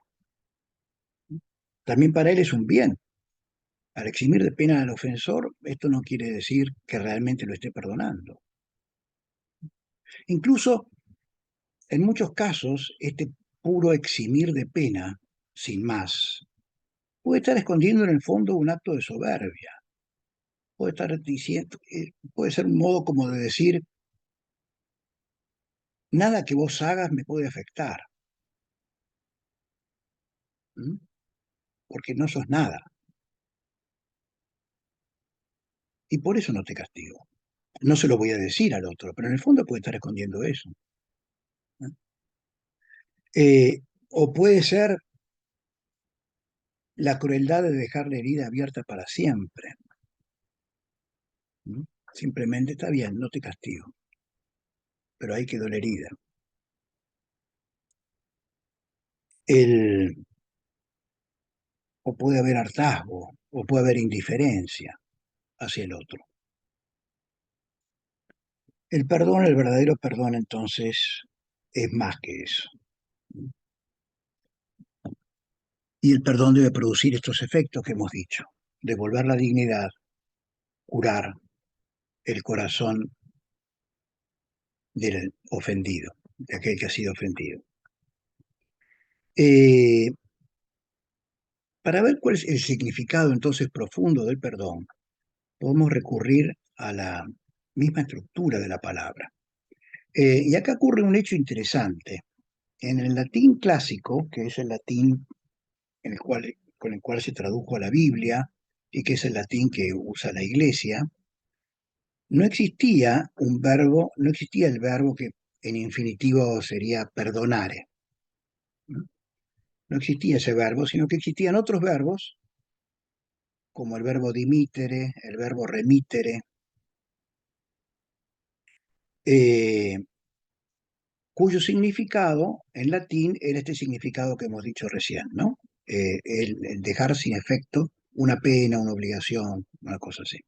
También para él es un bien. Al eximir de pena al ofensor, esto no quiere decir que realmente lo esté perdonando. Incluso, en muchos casos, este puro eximir de pena, sin más, puede estar escondiendo en el fondo un acto de soberbia. Puede estar diciendo, puede ser un modo como de decir, nada que vos hagas me puede afectar, ¿m? Porque no sos nada. Y por eso no te castigo. No se lo voy a decir al otro, pero en el fondo puede estar escondiendo eso. ¿No? O puede ser la crueldad de dejar la herida abierta para siempre. ¿M? Simplemente está bien, no te castigo, pero ahí quedó la herida. El, o puede haber hartazgo, o puede haber indiferencia hacia el otro. El perdón, el verdadero perdón, entonces, es más que eso. Y el perdón debe producir estos efectos que hemos dicho: devolver la dignidad, curar el corazón del ofendido, de aquel que ha sido ofendido. Eh, para ver cuál es el significado entonces profundo del perdón, podemos recurrir a la misma estructura de la palabra. Y acá ocurre un hecho interesante. En el latín clásico, que es el latín con el cual se tradujo a la Biblia y que es el latín que usa la Iglesia, no existía un verbo, no existía el verbo que en infinitivo sería perdonare. No existía ese verbo, sino que existían otros verbos, como el verbo dimitere, el verbo remitere, eh, cuyo significado en latín era este significado que hemos dicho recién, ¿no? El dejar sin efecto una pena, una obligación, una cosa así.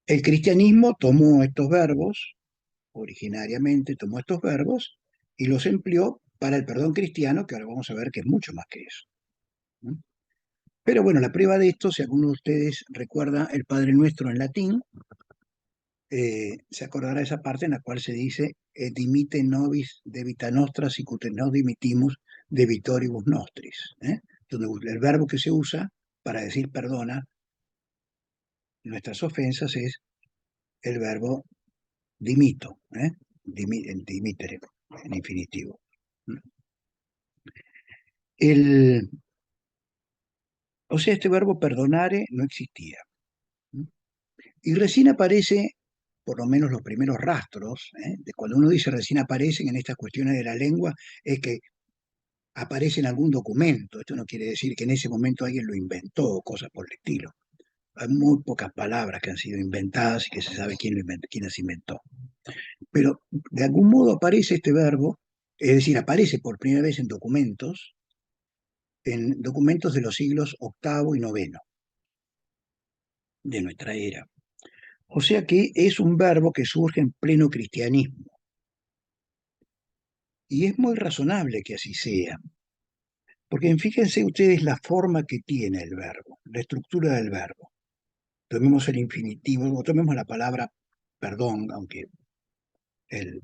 El cristianismo tomó estos verbos, originariamente tomó estos verbos y los empleó para el perdón cristiano, que ahora vamos a ver que es mucho más que eso, ¿no? Pero bueno, la prueba de esto, si alguno de ustedes recuerda el Padre Nuestro en latín, se acordará de esa parte en la cual se dice et dimite nobis debita nostra sicut nos dimitimus debitoribus nostris, donde el verbo que se usa para decir perdona nuestras ofensas es el verbo dimito, el dimitere en infinitivo. O sea, este verbo perdonare no existía. Y recién aparece, por lo menos los primeros rastros, de cuando uno dice recién aparecen en estas cuestiones de la lengua, es que aparece en algún documento. Esto no quiere decir que en ese momento alguien lo inventó o cosas por el estilo. Hay muy pocas palabras que han sido inventadas y que se sabe quién las inventó. Pero de algún modo aparece este verbo, es decir, aparece por primera vez en documentos de los siglos octavo y noveno de nuestra era. O sea que es un verbo que surge en pleno cristianismo. Y es muy razonable que así sea, porque fíjense ustedes la forma que tiene el verbo, la estructura del verbo. Tomemos el infinitivo, o tomemos la palabra perdón, aunque el,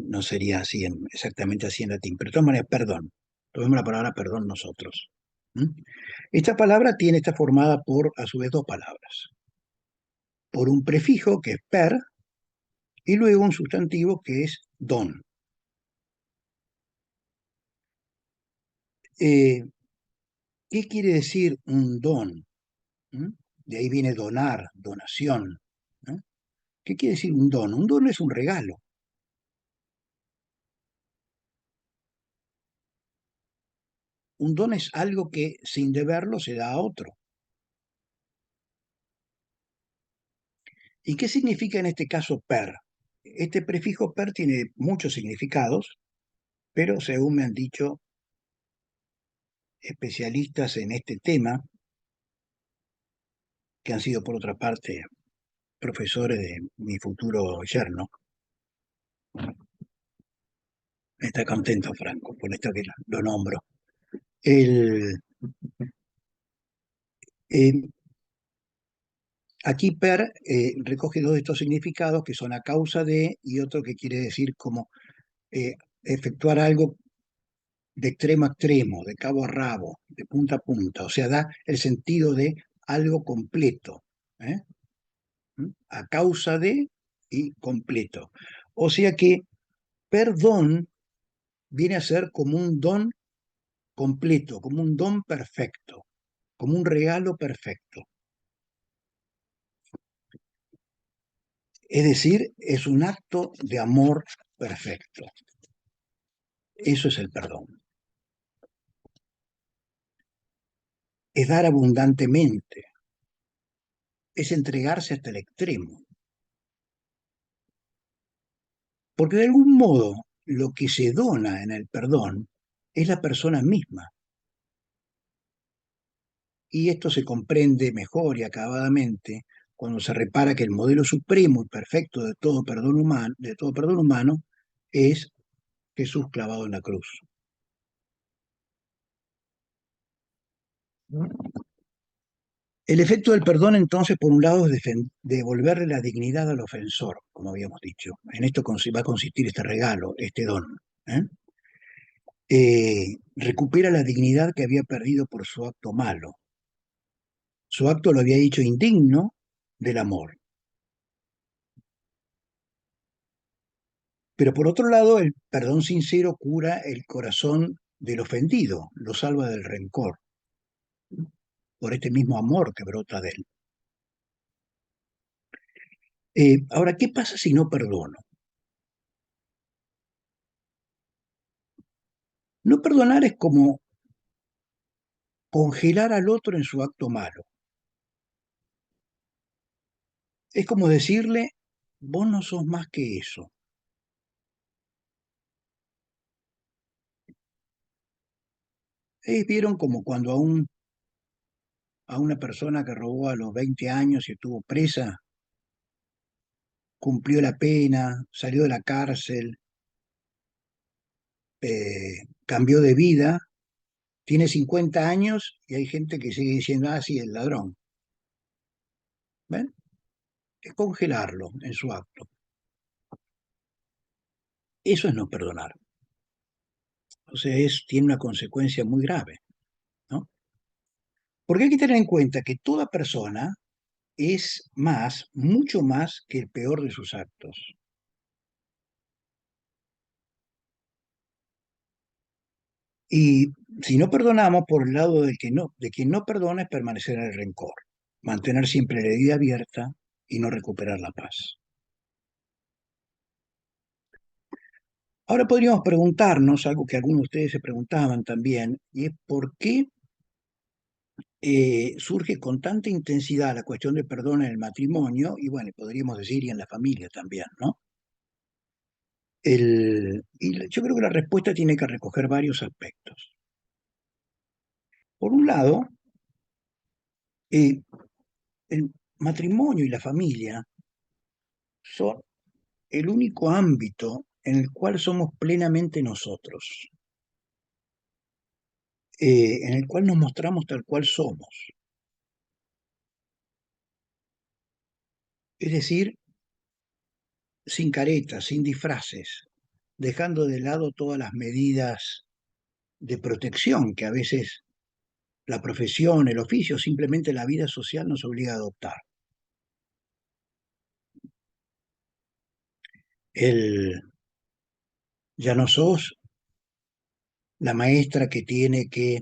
no sería así exactamente así en latín, pero de todas maneras, perdón. Tomemos la palabra perdón nosotros. Esta palabra está formada por, a su vez, dos palabras. Por un prefijo que es per, y luego un sustantivo que es don. ¿Qué quiere decir un don? De ahí viene donar, donación, ¿no? ¿Qué quiere decir un don? Un don es un regalo. Un don es algo que sin deberlo se da a otro. ¿Y qué significa en este caso per? Este prefijo per tiene muchos significados, pero según me han dicho especialistas en este tema, que han sido por otra parte profesores de mi futuro yerno, está contento Franco, por esto que lo nombro. El, eh, Aquí per recoge dos de estos significados que son a causa de y otro que quiere decir como efectuar algo de extremo a extremo, de cabo a rabo, de punta a punta, o sea, da el sentido de algo completo, ¿eh? A causa de y completo. O sea que perdón viene a ser como un don completo, como un don perfecto, como un regalo perfecto. Es decir, es un acto de amor perfecto. Eso es el perdón. Es dar abundantemente. es entregarse hasta el extremo. Porque de algún modo lo que se dona en el perdón es la persona misma. Y esto se comprende mejor y acabadamente cuando se repara que el modelo supremo y perfecto de todo perdón humano es Jesús clavado en la cruz. El efecto del perdón, entonces, por un lado, es devolverle la dignidad al ofensor, como habíamos dicho. En esto va a consistir este regalo, este don. ¿eh? Recupera la dignidad que había perdido por su acto malo. Su acto lo había hecho indigno del amor. Pero por otro lado, el perdón sincero cura el corazón del ofendido, lo salva del rencor, por este mismo amor que brota de él. Ahora, ¿qué pasa si no perdono? No perdonar es como congelar al otro en su acto malo. Es como decirle, vos no sos más que eso. Vieron como cuando a una persona que robó a los 20 años y estuvo presa, cumplió la pena, salió de la cárcel, cambió de vida, tiene 50 años y hay gente que sigue diciendo, ah, sí, el ladrón. ¿Ven? Es congelarlo en su acto. Eso es no perdonar. O sea, tiene una consecuencia muy grave, ¿no? Porque hay que tener en cuenta que toda persona es más, mucho más que el peor de sus actos. Y si no perdonamos, por el lado de quien no perdona es permanecer en el rencor, mantener siempre la herida abierta y no recuperar la paz. Ahora podríamos preguntarnos, algo que algunos de ustedes se preguntaban también, y es por qué surge con tanta intensidad la cuestión del perdón en el matrimonio, y bueno, podríamos decir y en la familia también, ¿no? Yo creo que la respuesta tiene que recoger varios aspectos. Por un lado, eh, el matrimonio y la familia son el único ámbito en el cual somos plenamente nosotros, en el cual nos mostramos tal cual somos. Es decir, sin caretas, sin disfraces, dejando de lado todas las medidas de protección que a veces la profesión, el oficio, simplemente la vida social nos obliga a adoptar. El, ya no sos la maestra que tiene que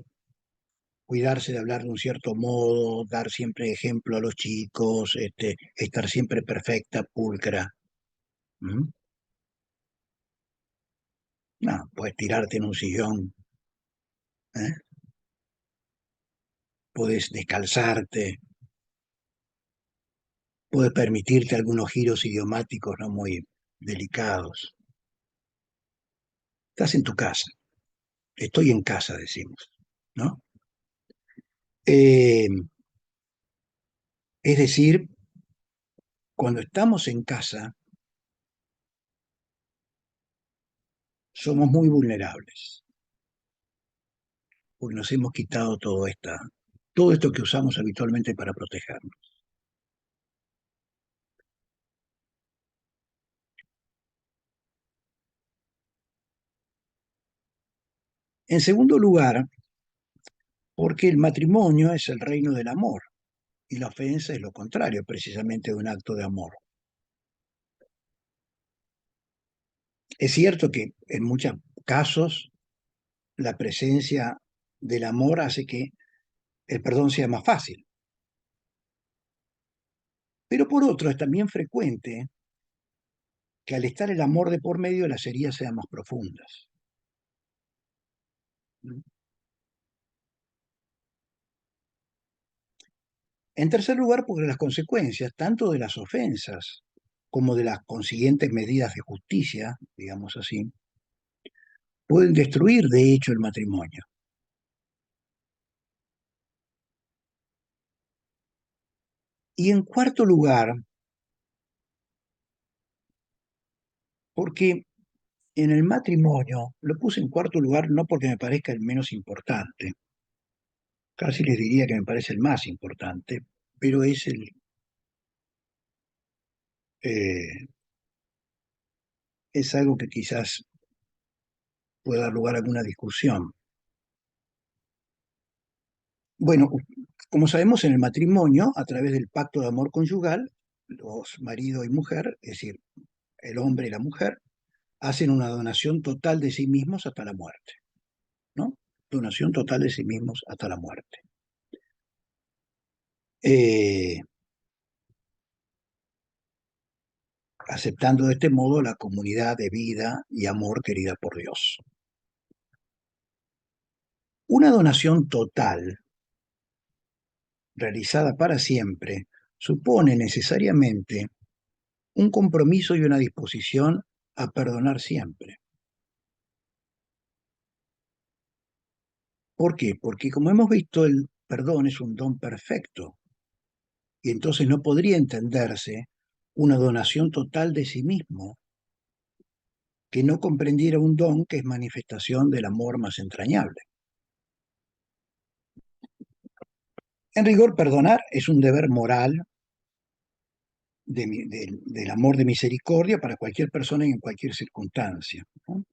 cuidarse de hablar de un cierto modo, dar siempre ejemplo a los chicos, estar siempre perfecta, pulcra. ¿Mm? No, puedes tirarte en un sillón, ¿eh? Puedes descalzarte, puedes permitirte algunos giros idiomáticos no muy delicados. Estás en tu casa, estoy en casa, decimos, ¿no? Eh, es decir, cuando estamos en casa, somos muy vulnerables, porque nos hemos quitado todo esto que usamos habitualmente para protegernos. En segundo lugar, porque el matrimonio es el reino del amor y la ofensa es lo contrario, precisamente de un acto de amor. Es cierto que en muchos casos la presencia del amor hace que el perdón sea más fácil, pero por otro es también frecuente que al estar el amor de por medio las heridas sean más profundas. En tercer lugar, porque las consecuencias, tanto de las ofensas como de las consiguientes medidas de justicia, digamos así, pueden destruir de hecho el matrimonio. Y en cuarto lugar, porque en el matrimonio, lo puse en cuarto lugar no porque me parezca el menos importante, casi les diría que me parece el más importante, pero eh, es algo que quizás pueda dar lugar a alguna discusión. Bueno, como sabemos, en el matrimonio, a través del pacto de amor conyugal, los marido y mujer, es decir, el hombre y la mujer, hacen una donación total de sí mismos hasta la muerte, ¿no? Donación total de sí mismos hasta la muerte. Eh, aceptando de este modo la comunidad de vida y amor querida por Dios. Una donación total, realizada para siempre, supone necesariamente un compromiso y una disposición a perdonar siempre. ¿Por qué? Porque como hemos visto, el perdón es un don perfecto y entonces no podría entenderse una donación total de sí mismo que no comprendiera un don que es manifestación del amor más entrañable. En rigor, perdonar es un deber moral del amor de misericordia para cualquier persona y en cualquier circunstancia, ¿no?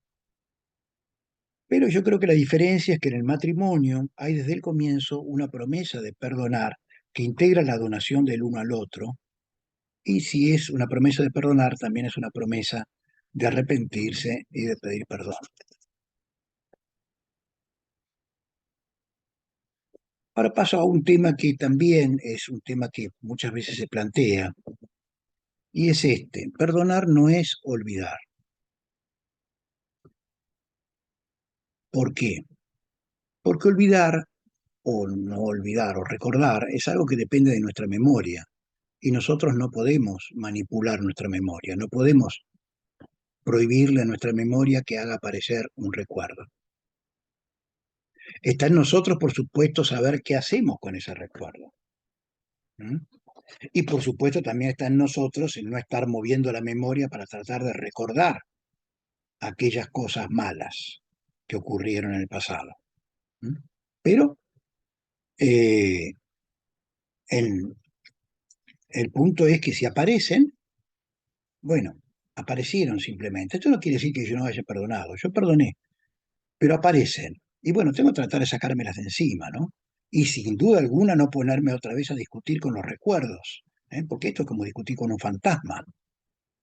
Pero yo creo que la diferencia es que en el matrimonio hay desde el comienzo una promesa de perdonar que integra la donación del uno al otro, y si es una promesa de perdonar, también es una promesa de arrepentirse y de pedir perdón. Ahora paso a un tema que también es un tema que muchas veces se plantea, y es este: perdonar no es olvidar. ¿Por qué? Porque olvidar o no olvidar o recordar es algo que depende de nuestra memoria y nosotros no podemos manipular nuestra memoria, no podemos prohibirle a nuestra memoria que haga aparecer un recuerdo. Está en nosotros, por supuesto, saber qué hacemos con ese recuerdo. ¿Mm? Y por supuesto también está en nosotros el no estar moviendo la memoria para tratar de recordar aquellas cosas malas que ocurrieron en el pasado. ¿Mm? Pero eh, el, el punto es que si aparecen, bueno, aparecieron simplemente. Esto no quiere decir que yo no haya perdonado. Yo perdoné, pero aparecen. Y bueno, tengo que tratar de sacármelas de encima, ¿no? Y sin duda alguna no ponerme otra vez a discutir con los recuerdos, ¿eh? Porque esto es como discutir con un fantasma.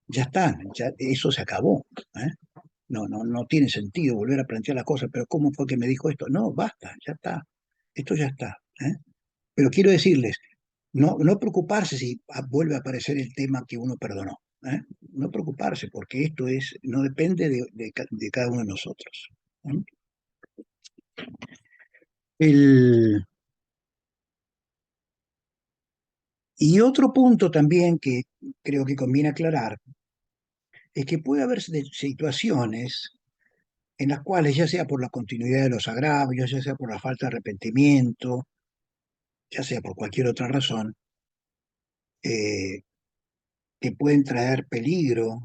Ya está, ya eso se acabó, ¿eh? No tiene sentido volver a plantear las cosas, pero ¿cómo fue que me dijo esto? No, basta, ya está. Esto ya está, ¿eh? Pero quiero decirles, no preocuparse si vuelve a aparecer el tema que uno perdonó, ¿eh? No preocuparse, porque esto no depende de cada uno de nosotros, ¿eh? El, y otro punto también que creo que conviene aclarar es que puede haber situaciones en las cuales, ya sea por la continuidad de los agravios, ya sea por la falta de arrepentimiento, ya sea por cualquier otra razón, eh, que pueden traer peligro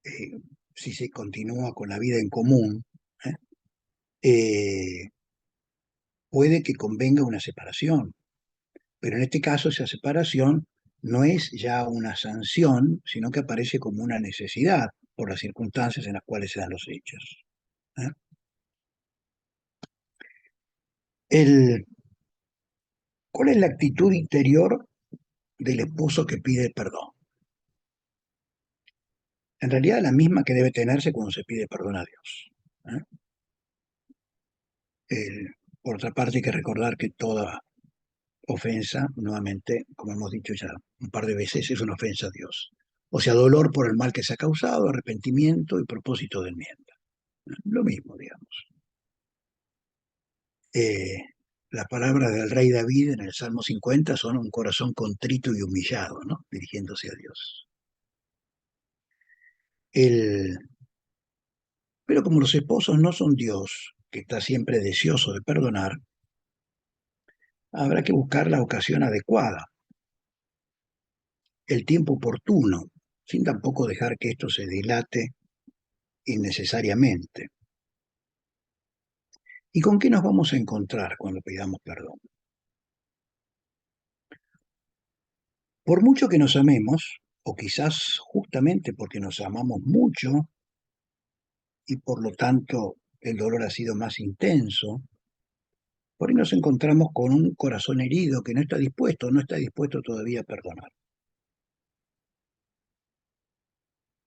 eh, si se continúa con la vida en común, ¿eh? Eh, puede que convenga una separación, pero en este caso esa separación no es ya una sanción, sino que aparece como una necesidad por las circunstancias en las cuales se dan los hechos, ¿eh? El, ¿Cuál es la actitud interior del esposo que pide perdón? En realidad la misma que debe tenerse cuando se pide perdón a Dios, ¿eh? Por otra parte, hay que recordar que toda ofensa, nuevamente, como hemos dicho ya un par de veces, es una ofensa a Dios. O sea, dolor por el mal que se ha causado, arrepentimiento y propósito de enmienda. Lo mismo, digamos. Eh, las palabras del rey David en el Salmo 50 son un corazón contrito y humillado, ¿no? Dirigiéndose a Dios. El, pero como los esposos no son Dios, que está siempre deseoso de perdonar, habrá que buscar la ocasión adecuada, el tiempo oportuno, sin tampoco dejar que esto se dilate innecesariamente. ¿Y con qué nos vamos a encontrar cuando pidamos perdón? Por mucho que nos amemos, o quizás justamente porque nos amamos mucho y por lo tanto el dolor ha sido más intenso, por ahí nos encontramos con un corazón herido que no está dispuesto todavía a perdonar.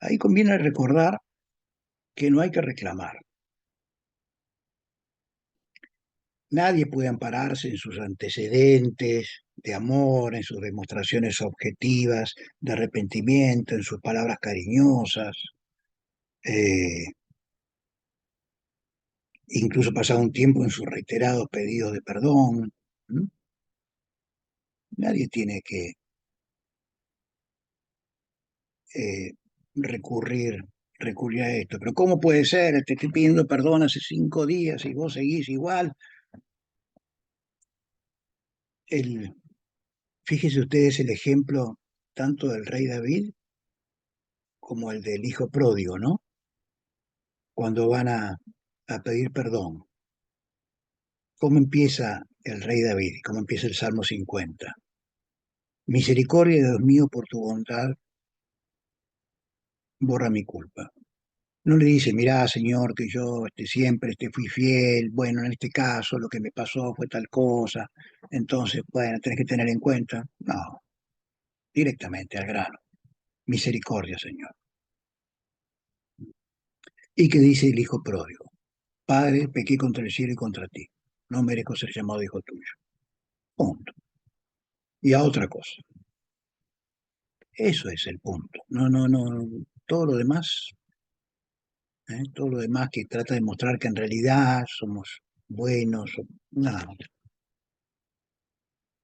Ahí conviene recordar que no hay que reclamar. Nadie puede ampararse en sus antecedentes de amor, en sus demostraciones objetivas de arrepentimiento, en sus palabras cariñosas, eh, incluso pasado un tiempo en sus reiterados pedidos de perdón. ¿Mm? Nadie tiene que eh, recurrir, recurrir a esto. Pero ¿cómo puede ser? Te estoy pidiendo perdón hace 5 días y vos seguís igual. El, fíjese ustedes el ejemplo tanto del rey David como el del hijo pródigo, ¿no? Cuando van a pedir perdón. ¿Cómo empieza el rey David? ¿Cómo empieza el Salmo 50? Misericordia, Dios mío, por tu bondad, borra mi culpa. No le dice, mirá, señor, que yo siempre te fui fiel, bueno, en este caso lo que me pasó fue tal cosa, entonces, bueno, tenés que tener en cuenta. No, directamente al grano. Misericordia, Señor. ¿Y qué dice el hijo pródigo? Padre, pequé contra el cielo y contra ti. No merezco ser llamado hijo tuyo. Punto. Y a otra cosa. Eso es el punto. No, no, no. Todo lo demás que trata de mostrar que en realidad somos buenos, no,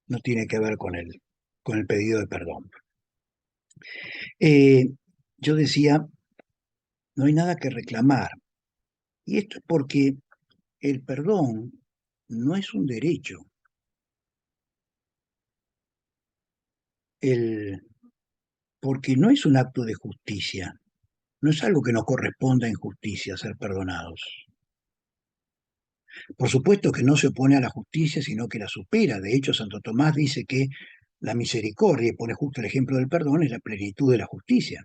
no tiene que ver con el pedido de perdón. Eh, yo decía, no hay nada que reclamar. Y esto es porque el perdón no es un derecho. El, porque no es un acto de justicia. No es algo que nos corresponda en justicia ser perdonados. Por supuesto que no se opone a la justicia, sino que la supera. De hecho, Santo Tomás dice que la misericordia, y pone justo el ejemplo del perdón, es la plenitud de la justicia.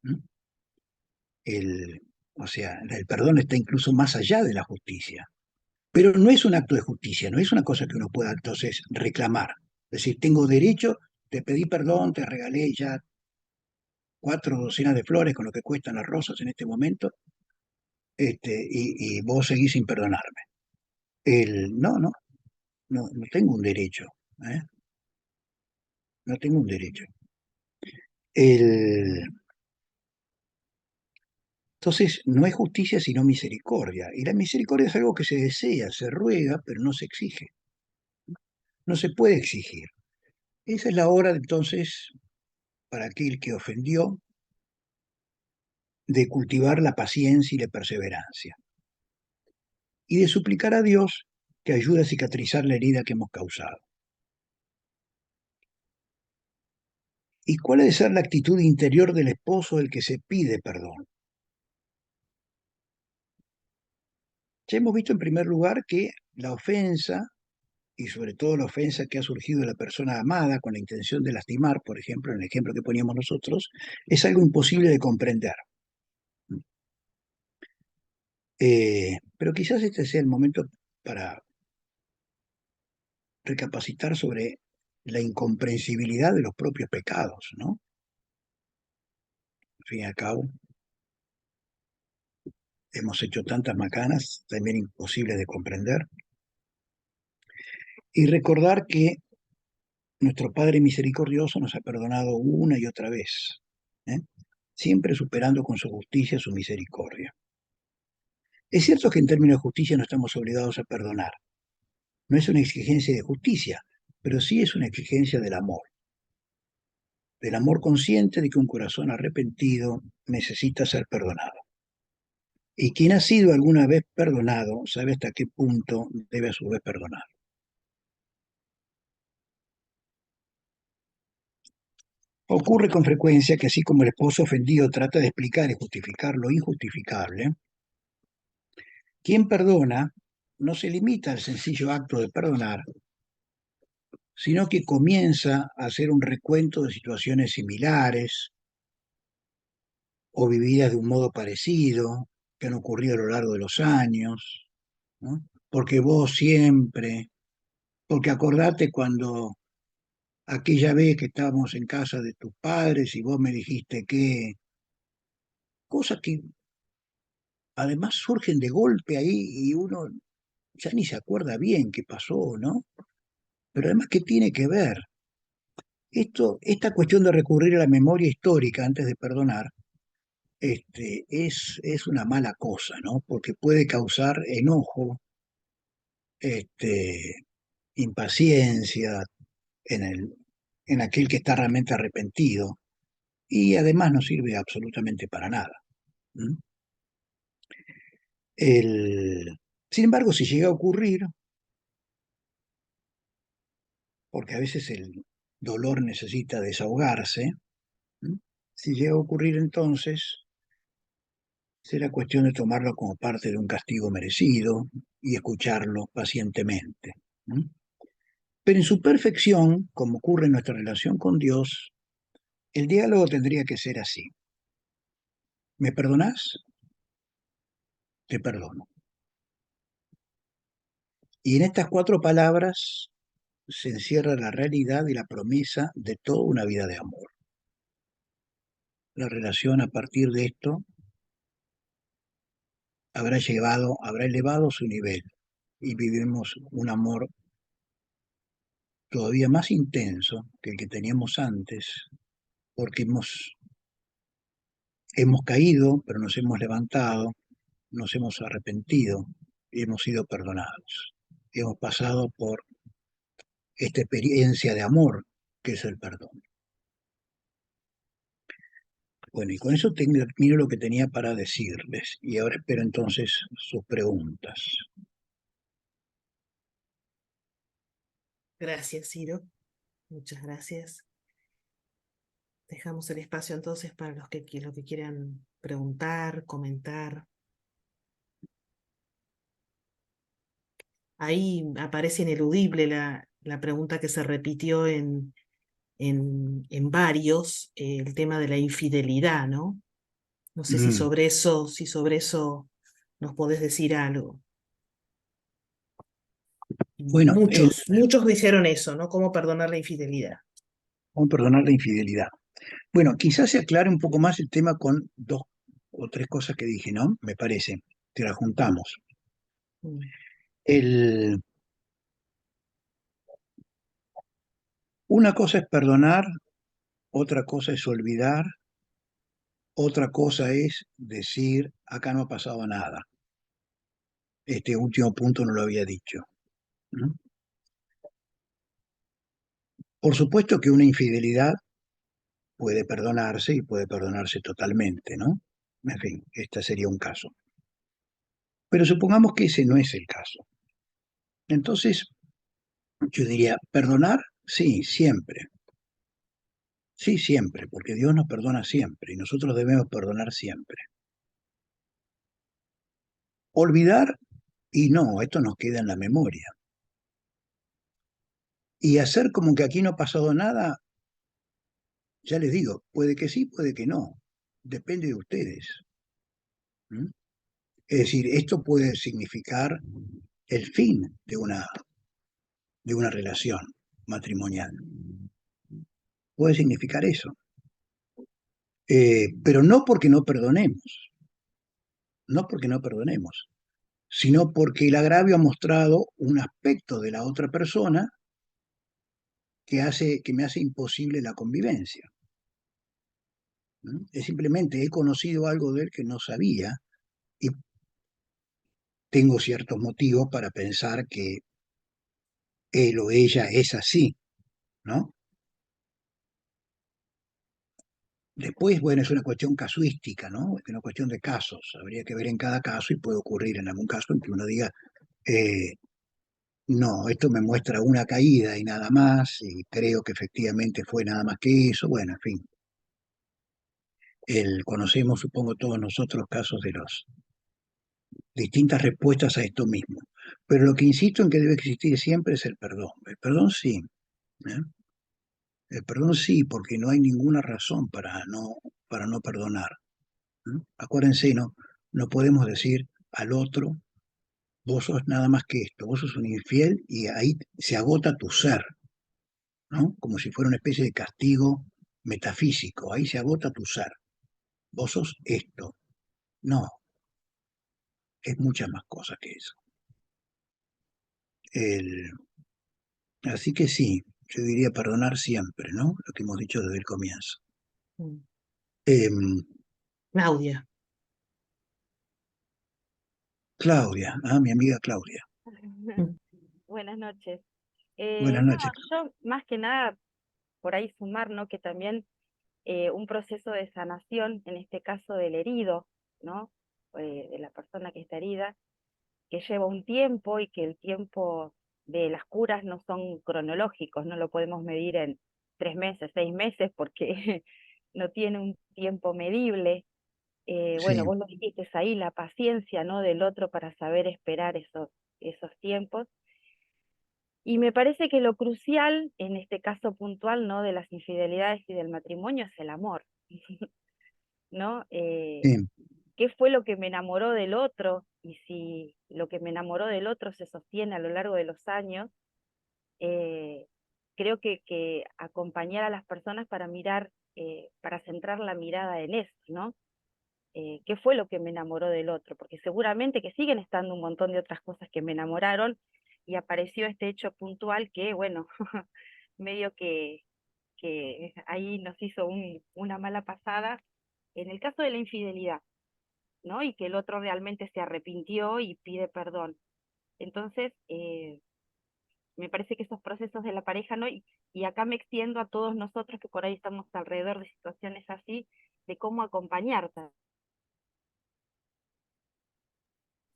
¿Mm? O sea, el perdón está incluso más allá de la justicia. Pero no es un acto de justicia, no es una cosa que uno pueda entonces reclamar. Es decir, tengo derecho, te pedí perdón, te regalé ya 4 docenas de flores con lo que cuestan las rosas en este momento, y vos seguís sin perdonarme. No, no, no, no tengo un derecho, ¿eh? No tengo un derecho. El, entonces, no es justicia sino misericordia. Y la misericordia es algo que se desea, se ruega, pero no se exige. No se puede exigir. Esa es la hora, entonces, para aquel que ofendió, de cultivar la paciencia y la perseverancia. Y de suplicar a Dios que ayude a cicatrizar la herida que hemos causado. ¿Y cuál debe ser la actitud interior del esposo del que se pide perdón? Ya hemos visto en primer lugar que la ofensa, y sobre todo la ofensa que ha surgido de la persona amada con la intención de lastimar, por ejemplo, en el ejemplo que poníamos nosotros, es algo imposible de comprender. Pero quizás este sea el momento para recapacitar sobre la incomprensibilidad de los propios pecados, ¿no? Al fin y al cabo, hemos hecho tantas macanas, también imposibles de comprender, y recordar que nuestro Padre misericordioso nos ha perdonado una y otra vez, ¿eh? Siempre superando con su justicia su misericordia. Es cierto que en términos de justicia no estamos obligados a perdonar, No es una exigencia de justicia, pero sí es una exigencia del amor consciente de que un corazón arrepentido necesita ser perdonado. Y quien ha sido alguna vez perdonado sabe hasta qué punto debe a su vez perdonar. Ocurre con frecuencia que así como el esposo ofendido trata de explicar y justificar lo injustificable, quien perdona no se limita al sencillo acto de perdonar, sino que comienza a hacer un recuento de situaciones similares o vividas de un modo parecido, que han ocurrido a lo largo de los años, ¿no? Porque vos siempre, porque acordate cuando aquella vez que estábamos en casa de tus padres y vos me dijiste que, cosas que además surgen de golpe ahí y uno ya ni se acuerda bien qué pasó, ¿no? Pero además, ¿qué tiene que ver? Esta cuestión de recurrir a la memoria histórica antes de perdonar, es una mala cosa, ¿no? Porque puede causar enojo, este, impaciencia en aquel que está realmente arrepentido y además no sirve absolutamente para nada. ¿Mm? El, Sin embargo, si llega a ocurrir, porque a veces el dolor necesita desahogarse, ¿Mm? Si llega a ocurrir entonces, será cuestión de tomarlo como parte de un castigo merecido y escucharlo pacientemente. ¿Mm? Pero en su perfección, como ocurre en nuestra relación con Dios, el diálogo tendría que ser así. ¿Me perdonás? Te perdono. Y en estas 4 palabras se encierra la realidad y la promesa de toda una vida de amor. La relación a partir de esto habrá elevado su nivel y vivimos un amor todavía más intenso que el que teníamos antes, porque hemos caído, pero nos hemos levantado, nos hemos arrepentido y hemos sido perdonados. Hemos pasado por esta experiencia de amor que es el perdón. Bueno, y con eso termino lo que tenía para decirles. Y ahora espero entonces sus preguntas. Gracias, Ciro. Muchas gracias. Dejamos el espacio entonces para los que quieran preguntar, comentar. Ahí aparece ineludible la pregunta que se repitió en varios, el tema de la infidelidad, ¿no? No sé Mm. si sobre eso nos podés decir algo. Bueno, Muchos dijeron eso, ¿no? ¿Cómo perdonar la infidelidad? vamos a perdonar la infidelidad. Bueno, quizás se aclare un poco más el tema con 2 o 3 cosas que dije, ¿no? Me parece, que las juntamos. Mm. El, una cosa es perdonar, otra cosa es olvidar, otra cosa es decir, acá no ha pasado nada. Este último punto no lo había dicho, ¿no? Por supuesto que una infidelidad puede perdonarse y puede perdonarse totalmente, ¿no? En fin, este sería un caso. Pero supongamos que ese no es el caso. Entonces, yo diría, perdonar, sí, siempre. Sí, siempre, porque Dios nos perdona siempre y nosotros debemos perdonar siempre. Olvidar, y no, esto nos queda en la memoria. Y hacer como que aquí no ha pasado nada, ya les digo, puede que sí, puede que no. Depende de ustedes. ¿Mm? Es decir, esto puede significar el fin de una relación matrimonial. Puede significar eso. Pero no porque no perdonemos, no porque no perdonemos, sino porque el agravio ha mostrado un aspecto de la otra persona que me hace imposible la convivencia. ¿No? Es simplemente he conocido algo de él que no sabía y tengo ciertos motivos para pensar que él o ella es así, ¿no? Después, bueno, es una cuestión casuística, ¿no? Es una cuestión de casos. Habría que ver en cada caso y puede ocurrir en algún caso en que uno diga, eh, no, esto me muestra una caída y nada más, y creo que efectivamente fue nada más que eso. Bueno, en fin, conocemos, supongo, todos nosotros casos de las distintas respuestas a esto mismo. Pero lo que insisto en que debe existir siempre es el perdón. El perdón sí, ¿eh? El perdón sí, porque no hay ninguna razón para no perdonar. Acuérdense, no podemos decir al otro, vos sos nada más que esto, vos sos un infiel y ahí se agota tu ser, ¿no? Como si fuera una especie de castigo metafísico, ahí se agota tu ser, vos sos esto. No, es muchas más cosas que eso. El, Así que sí, yo diría perdonar siempre, ¿no? Lo que hemos dicho desde el comienzo. Mm. Em, Claudia. Claudia, mi amiga Claudia. Mm. Buenas noches. Buenas No, noches. yo más que nada por ahí sumar, ¿no? Que también un proceso de sanación, en este caso del herido, ¿no? De la persona que está herida, que lleva un tiempo y que el tiempo de las curas no son cronológicos, no lo podemos medir en 3 meses, 6 meses, porque no tiene un tiempo medible. Bueno, Sí, vos lo dijiste ahí, la paciencia, ¿no? Del otro para saber esperar esos tiempos. Y me parece que lo crucial, en este caso puntual, ¿no? De las infidelidades y del matrimonio es el amor, ¿no? sí, ¿Qué fue lo que me enamoró del otro? Y si lo que me enamoró del otro se sostiene a lo largo de los años, eh, creo que acompañar a las personas para mirar, para centrar la mirada en eso, ¿no? ¿Qué fue lo que me enamoró del otro? Porque seguramente que siguen estando un montón de otras cosas que me enamoraron y apareció este hecho puntual que, bueno, medio que ahí nos hizo una mala pasada en el caso de la infidelidad, ¿no? Y que el otro realmente se arrepintió y pide perdón. Entonces, me parece que esos procesos de la pareja, ¿no? Y acá me extiendo a todos nosotros que por ahí estamos alrededor de situaciones así, de cómo acompañar.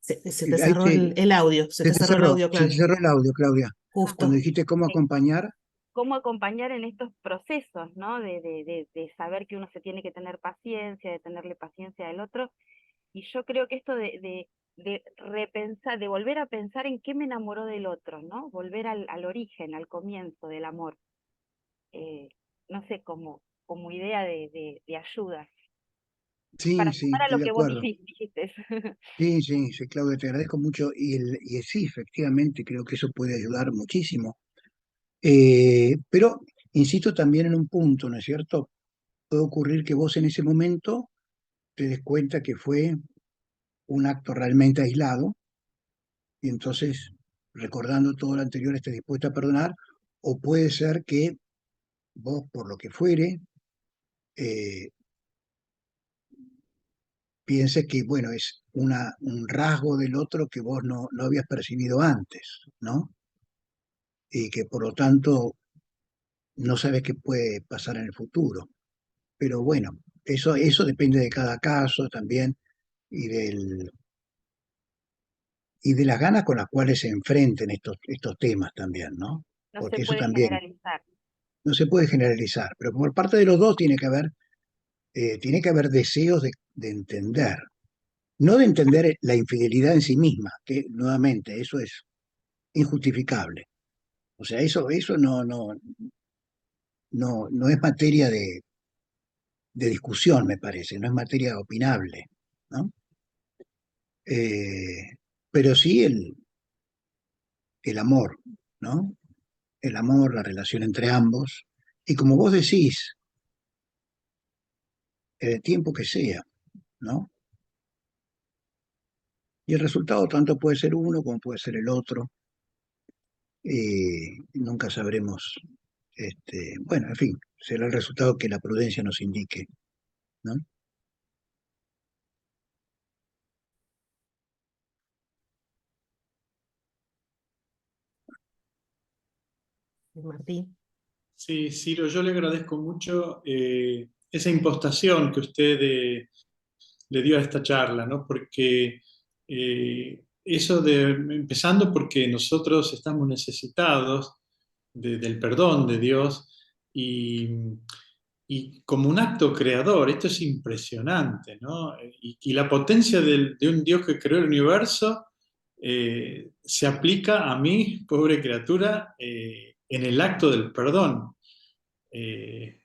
Se te ahí cerró el audio, se te cerró el audio, se te Claudia. cerró el audio, Claudia. Cuando Justo. dijiste cómo acompañar, Cómo acompañar en estos procesos, ¿no? De saber que uno se tiene que tener paciencia, de tenerle paciencia al otro. Y yo creo que esto de repensar, de volver a pensar en qué me enamoró del otro, ¿no? Volver al origen, al comienzo del amor. Eh, no sé, como idea de ayuda. sí, Para sí, sumar a estoy lo de que vos acuerdo. dijiste. Sí, sí, sí, Claudia, te agradezco mucho y sí, efectivamente, creo que eso puede ayudar muchísimo. Pero insisto también en un punto, ¿no es cierto? Puede ocurrir que vos en ese momento te des cuenta que fue un acto realmente aislado y entonces, recordando todo lo anterior, estés dispuesta a perdonar, o puede ser que vos, por lo que fuere, eh, pienses que, bueno, es un rasgo del otro que vos no habías percibido antes, ¿no? Y que por lo tanto no sabes qué puede pasar en el futuro. Pero bueno, eso depende de cada caso también y y de las ganas con las cuales se enfrenten estos temas también, ¿no? No se Porque eso puede también generalizar. no se puede generalizar, pero por parte de los dos tiene que haber deseos de entender, no de entender la infidelidad en sí misma, que nuevamente eso es injustificable. O sea, eso no es materia de discusión, me parece, no es materia opinable, ¿no? Eh, pero sí el amor, ¿no? El amor, la relación entre ambos, y como vos decís, el tiempo que sea, ¿no? Y el resultado tanto puede ser uno como puede ser el otro, y nunca sabremos, bueno, en fin, será el resultado que la prudencia nos indique, ¿no? Martín. Sí, Ciro, yo le agradezco mucho esa impostación que usted le dio a esta charla, ¿no? Porque eso de, empezando porque nosotros estamos necesitados del perdón de Dios y, y como un acto creador, esto es impresionante, ¿no? Y la potencia de un Dios que creó el universo se aplica a mí, pobre criatura, en el acto del perdón. Eh,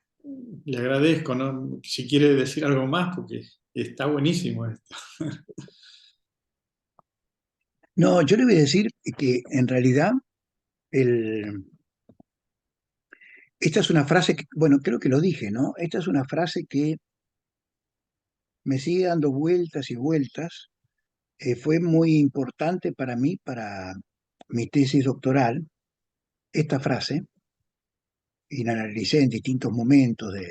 Le agradezco, ¿no? Si quiere decir algo más, porque está buenísimo esto. No, yo le voy a decir que en realidad esta es una frase que, bueno, creo que lo dije, ¿no? Esta es una frase que me sigue dando vueltas y vueltas. Fue muy importante para mí, para mi tesis doctoral, esta frase, y la analicé en distintos momentos de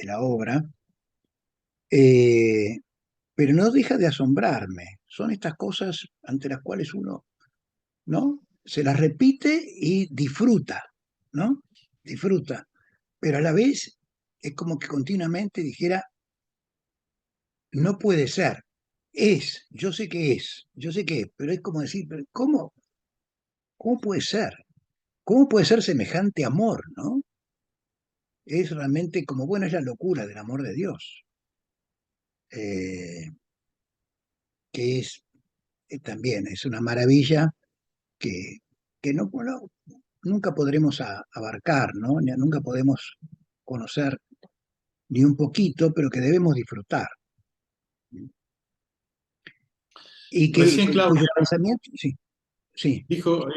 la obra, eh, pero no deja de asombrarme. Son estas cosas ante las cuales uno, ¿no? Se las repite y disfruta, ¿no? Disfruta, pero a la vez es como que continuamente dijera, no puede ser, yo sé que es, pero es como decir, pero ¿cómo puede ser? ¿Cómo puede ser semejante amor, no? Es realmente como, bueno, es la locura del amor de Dios, eh, que es también, es una maravilla que, que no, nunca podremos abarcar, ¿no? Nunca podemos conocer ni un poquito, pero que debemos disfrutar. Y que Recién Claudia cuyo pensamiento, sí, sí, dijo,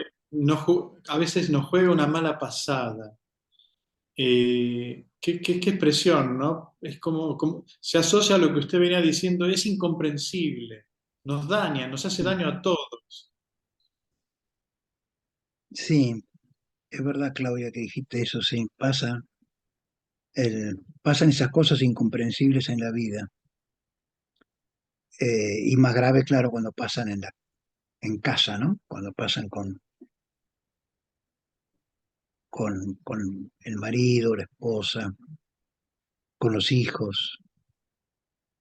a veces nos juega una mala pasada. Qué expresión, ¿no? Es como, se asocia a lo que usted venía diciendo, es incomprensible, nos daña, nos hace daño a todos. sí, es verdad, Claudia, que dijiste eso, sí, pasan esas cosas incomprensibles en la vida. Y más grave, claro, cuando pasan en casa, ¿no? Cuando pasan con el marido, la esposa, con los hijos,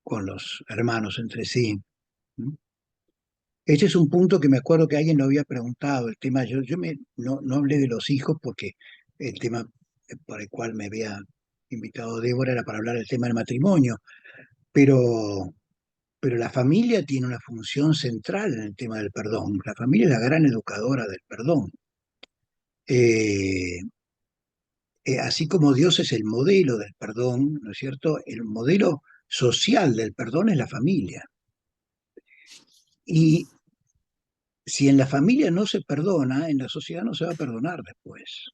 con los hermanos entre sí. ¿No? Ese es un punto que me acuerdo que alguien lo había preguntado, el tema, no hablé de los hijos porque el tema por el cual me había invitado Débora era para hablar del tema del matrimonio, pero, pero la familia tiene una función central en el tema del perdón. La familia es la gran educadora del perdón. Eh, Así como Dios es el modelo del perdón, ¿no es cierto? El modelo social del perdón es la familia. Y si en la familia no se perdona, en la sociedad no se va a perdonar después.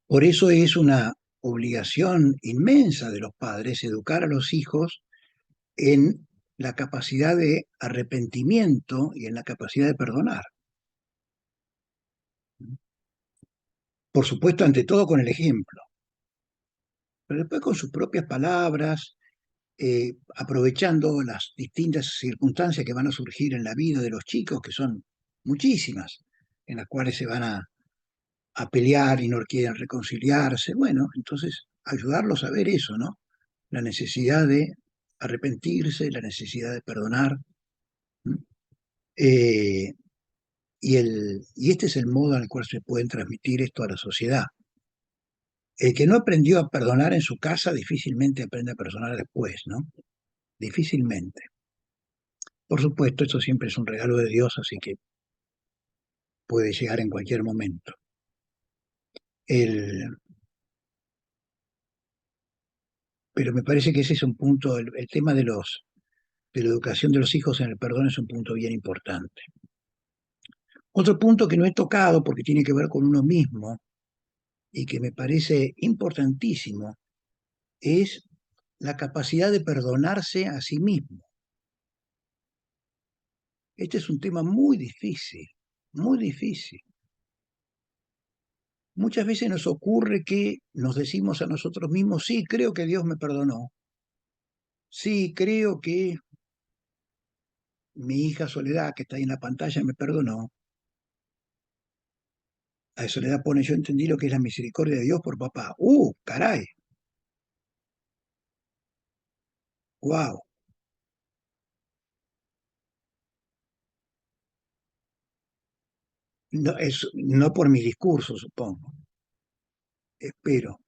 Por eso es una obligación inmensa de los padres educar a los hijos en la capacidad de arrepentimiento y en la capacidad de perdonar. Por supuesto, ante todo con el ejemplo, pero después con sus propias palabras, aprovechando las distintas circunstancias que van a surgir en la vida de los chicos, que son muchísimas, en las cuales se van a pelear y no quieren reconciliarse. Bueno, entonces ayudarlos a ver eso, ¿no? La necesidad de arrepentirse, la necesidad de perdonar. ¿No? Eh, y este es el modo en el cual se pueden transmitir esto a la sociedad. El que no aprendió a perdonar en su casa difícilmente aprende a perdonar después, ¿no? Difícilmente. Por supuesto, esto siempre es un regalo de Dios, así que puede llegar en cualquier momento. El, pero me parece que ese es un punto, el tema de la educación de los hijos en el perdón es un punto bien importante. Otro punto que no he tocado porque tiene que ver con uno mismo y que me parece importantísimo es la capacidad de perdonarse a sí mismo. Este es un tema muy difícil, muy difícil. Muchas veces nos ocurre que nos decimos a nosotros mismos, sí, creo que Dios me perdonó, sí, creo que mi hija Soledad, que está ahí en la pantalla, me perdonó, A Soledad pone, yo entendí lo que es la misericordia de Dios por papá. Caray! ¡Wow! No, no por mis discursos, supongo. Espero.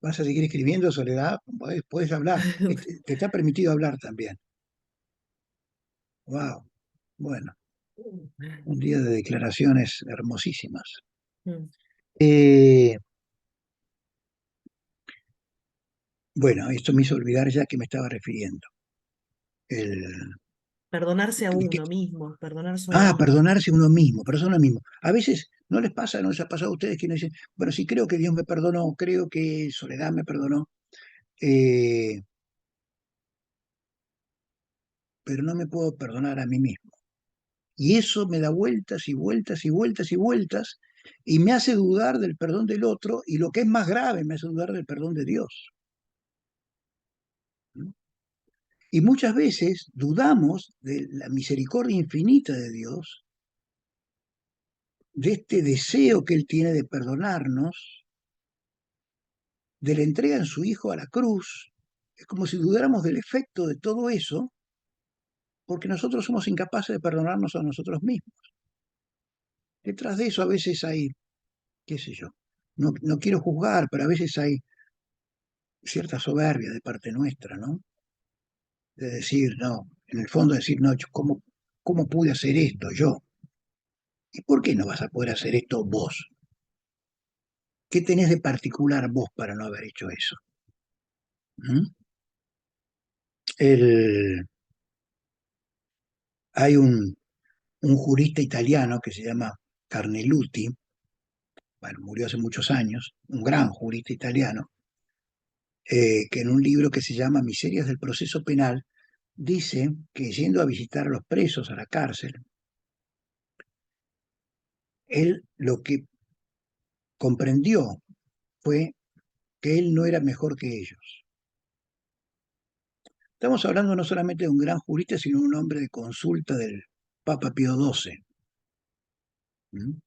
¿Vas a seguir escribiendo, Soledad? Puedes hablar. Te está permitido hablar también. ¡Wow! Bueno, un día de declaraciones hermosísimas. Mm. Eh, bueno, esto me hizo olvidar ya que me estaba refiriendo. El, Perdonarse a que- uno mismo, perdonarse a uno mismo. perdonarse uno mismo, persona mismo. A veces no les pasa, no les ha pasado a ustedes que no dicen, bueno, sí creo que Dios me perdonó, creo que Soledad me perdonó, eh, pero no me puedo perdonar a mí mismo. Y eso me da vueltas y vueltas y vueltas y vueltas y me hace dudar del perdón del otro y lo que es más grave, me hace dudar del perdón de Dios. ¿No? Y muchas veces dudamos de la misericordia infinita de Dios, de este deseo que Él tiene de perdonarnos, de la entrega en su Hijo a la cruz. Es como si dudáramos del efecto de todo eso, porque nosotros somos incapaces de perdonarnos a nosotros mismos. Detrás de eso a veces hay, qué sé yo, no quiero juzgar, pero a veces hay cierta soberbia de parte nuestra, ¿no? De decir, no, en el fondo decir, no, ¿cómo pude hacer esto yo? ¿Y por qué no vas a poder hacer esto vos? ¿Qué tenés de particular vos para no haber hecho eso? ¿Mm? El, hay un jurista italiano que se llama Carneluti, bueno, murió hace muchos años, un gran jurista italiano, que en un libro que se llama Miserias del Proceso Penal, dice que yendo a visitar a los presos a la cárcel, él lo que comprendió fue que él no era mejor que ellos. Estamos hablando no solamente de un gran jurista, sino de un hombre de consulta del Papa Pío XII, ¿m?